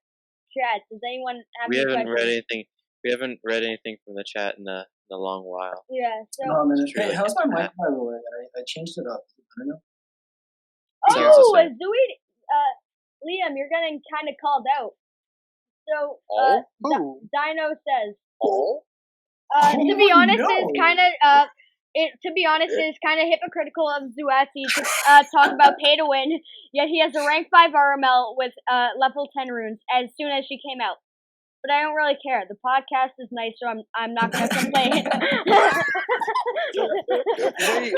Chat, does anyone have We any haven't read questions? anything. We haven't read anything from the chat in a long while. Yeah, so. No, man. It's Hey, really how's my bad. mic, by the way? I changed it up. Is it better now? Sounds the Oh, same. Zooey, Liam, you're getting kind of called out. So, Oh? Who? Dino says, Oh? to be Oh, honest, no. is kind of, to be honest, it is kind of hypocritical of Zuatzi to talk about pay to win, yet he has a rank 5 RML with level 10 runes as soon as she came out. But I don't really care. The podcast is nice, so I'm not gonna complain. Wait,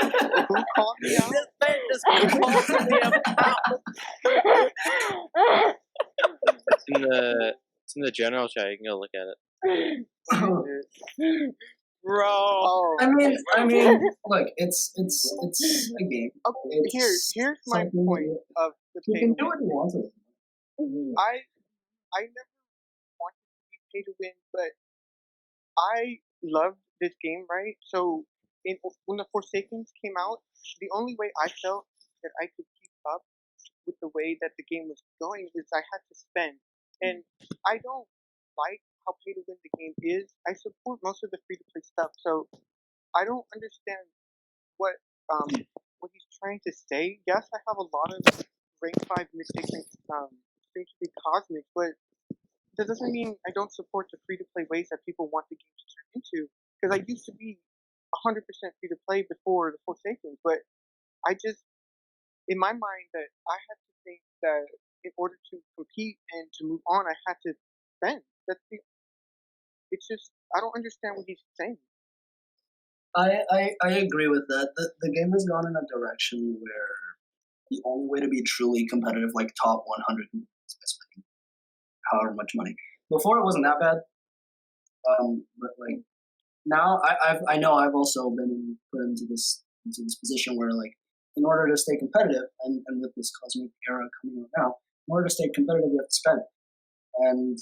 who called me out? This man just called me out. It's in the general chat. You can go look at it. Bro. Oh, I mean, look, it's a game. okay. Here's my something point that of the You pay can to do win. what you want with it. I never wanted to be pay to win, but I loved this game, right? So when the Forsakens came out, the only way I felt that I could keep up with the way that the game was going is I had to spend. And I don't like how pay to win the game is. I support most of the free to play stuff, so I don't understand what he's trying to say. Yes, I have a lot of rank 5 mythic and seem to be cosmic, but that doesn't mean I don't support the free to play ways that people want the game to turn into. Because I used to be 100% free to play before the Forsakens, but I just, in my mind, that I had to think that in order to compete and to move on, I had to spend. It's just, I don't understand what he's saying. I agree with that. The game has gone in a direction where the only way to be truly competitive, like top 100, is by spending however much money. Before it wasn't that bad, but like now I know I've also been put into this position where like in order to stay competitive and with this cosmic era coming out now, in order to stay competitive you have to spend. And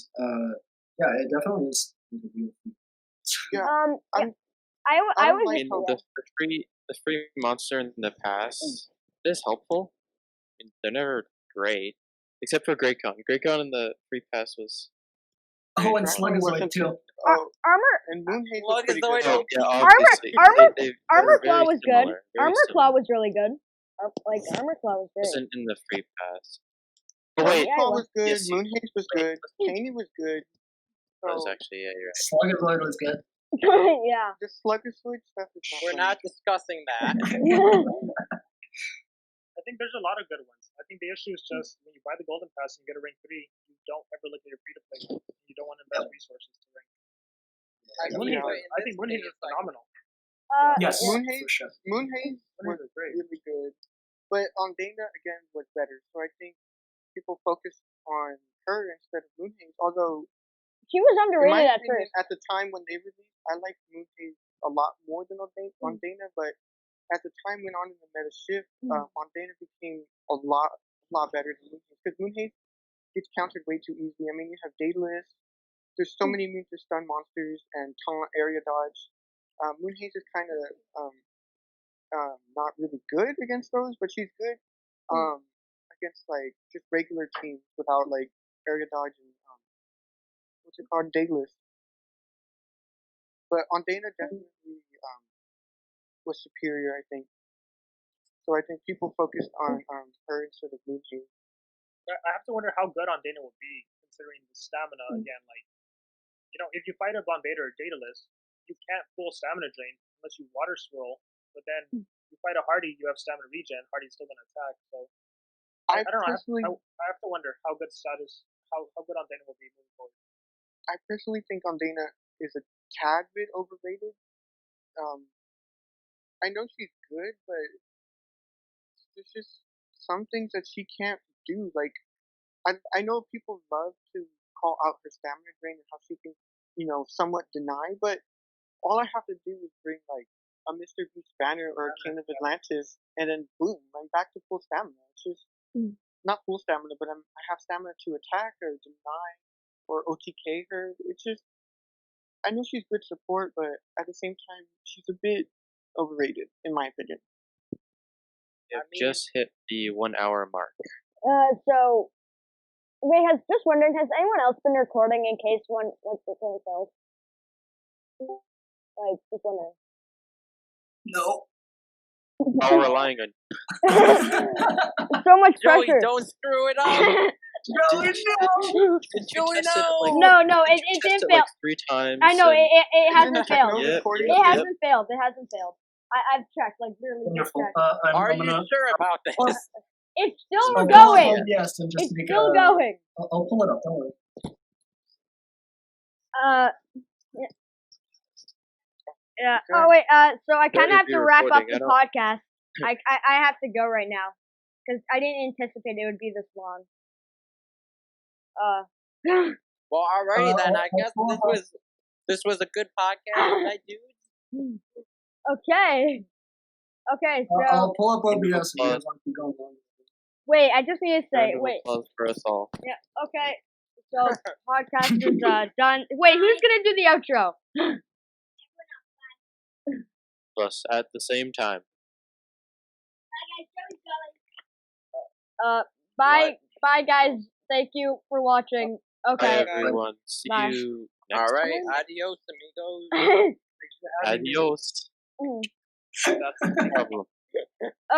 yeah, it definitely is. Yeah, yeah, I I was mean, the free monster in the past is helpful. I mean, they're never great, except for Greycon. Greycon in the free pass was. Oh, and Sluggazoid too. Oh, Armor and Moonhaze was pretty Sluggazoid good. OP. Yeah, Armor obviously. Armor They're Claw very was good. similar, very Armor Claw similar. was really good. Armor Claw was great. Wasn't in the free pass. But Oh, wait, yeah, Claw was good. yes, you- Moonhaze was good. Caney was good. that was So actually, yeah, you're right. Sluggazoid was good. Yeah. the Sluggazoid stuff is not. We're fun. not discussing that. I think there's a lot of good ones. I think the issue is just when you buy the golden pass and you get a rank 3, you don't ever look at your free to play. You don't want to invest resources to rank. Actually, Moonhaze, but in I this think Moonhaze case, is like, phenomenal. Yes, Yeah. Moonhaze, for sure. Moonhaze Moonhaze was is great. really good, but on Dana again was better. So I think people focused on her instead of Moonhaze. Although She was in my underrated at opinion, first. at the time when they released, I liked Moonhaze a lot more than on Dana. But as the time went on in the meta shift, on Dana became a lot better than Moonhaze because Moonhaze gets countered way too easily. I mean, you have Daedalus. There's so many means to stun monsters and taunt, area dodge. Moonhaze is kind of not really good against those, but she's good against like just regular teams without like area dodge and what's it called, Daedalus. But on Dana definitely was superior, I think. So I think people focused on her instead of Moonhaze. I have to wonder how good on Dana will be considering the stamina again. Like, if you fight a Bombada or Daedalus, you can't full stamina drain unless you water swirl. But then you fight a Hardy, you have stamina regen. Hardy's still gonna attack. So I don't know. I have to wonder how good how good on Dana will be moving forward. I personally think on Dana is a tad bit overrated. I know she's good, but there's just some things that she can't do. Like I know people love to call out her stamina drain and how she can, somewhat deny, but all I have to do is bring like a Mr. Beast banner or a King of Atlantis, and then boom, I'm back to full stamina. It's just not full stamina, but I have stamina to attack or deny or OTK her. It's just I know she's good support, but at the same time, she's a bit overrated, in my opinion. It I mean- just hit the 1 hour mark. So, wait, just wondering, has anyone else been recording in case once this one fails? Like, just wondering. No. All relying on So much Joey, pressure. don't screw it up. Joey, no. Did you Joey, test it no. like, No, did it you test didn't it fail. like 3 times? I know, and- it hasn't check failed. no Yep, recording? It yep. hasn't failed. It hasn't failed. I've checked, like literally just Wonderful. checked. Are I'm you gonna. sure about this? It's still I'm going. gonna yes, and just It's to make still a, going. I'll pull it up. Don't worry. Yeah. Okay. Oh wait. So I kind of Better have be to wrap up recording, the I don't- podcast. I have to go right now because I didn't anticipate it would be this long. Well, alrighty then. I I'll guess pull it up. this was a good podcast, right, dude? Okay. Okay. So I'll pull up Round of OBS if you guys applause. want to keep going on. wait. I just need to say. Round of Wait. applause for us all. Yeah. Okay. So podcast is done. Wait. Who's gonna do the outro? Plus, at the same time. Bye. Bye, guys. Thank you for watching. Bye, Okay. everyone. See Bye. you next Alright, time. adios, amigos. Adios. No problem.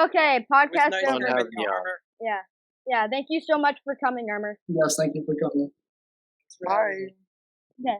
Okay. It was Podcast nice Fun over. having having you you, on. Armor. Yeah. Yeah. Thank you so much for coming, Armor. Yes, thank you for coming. Bye. Okay.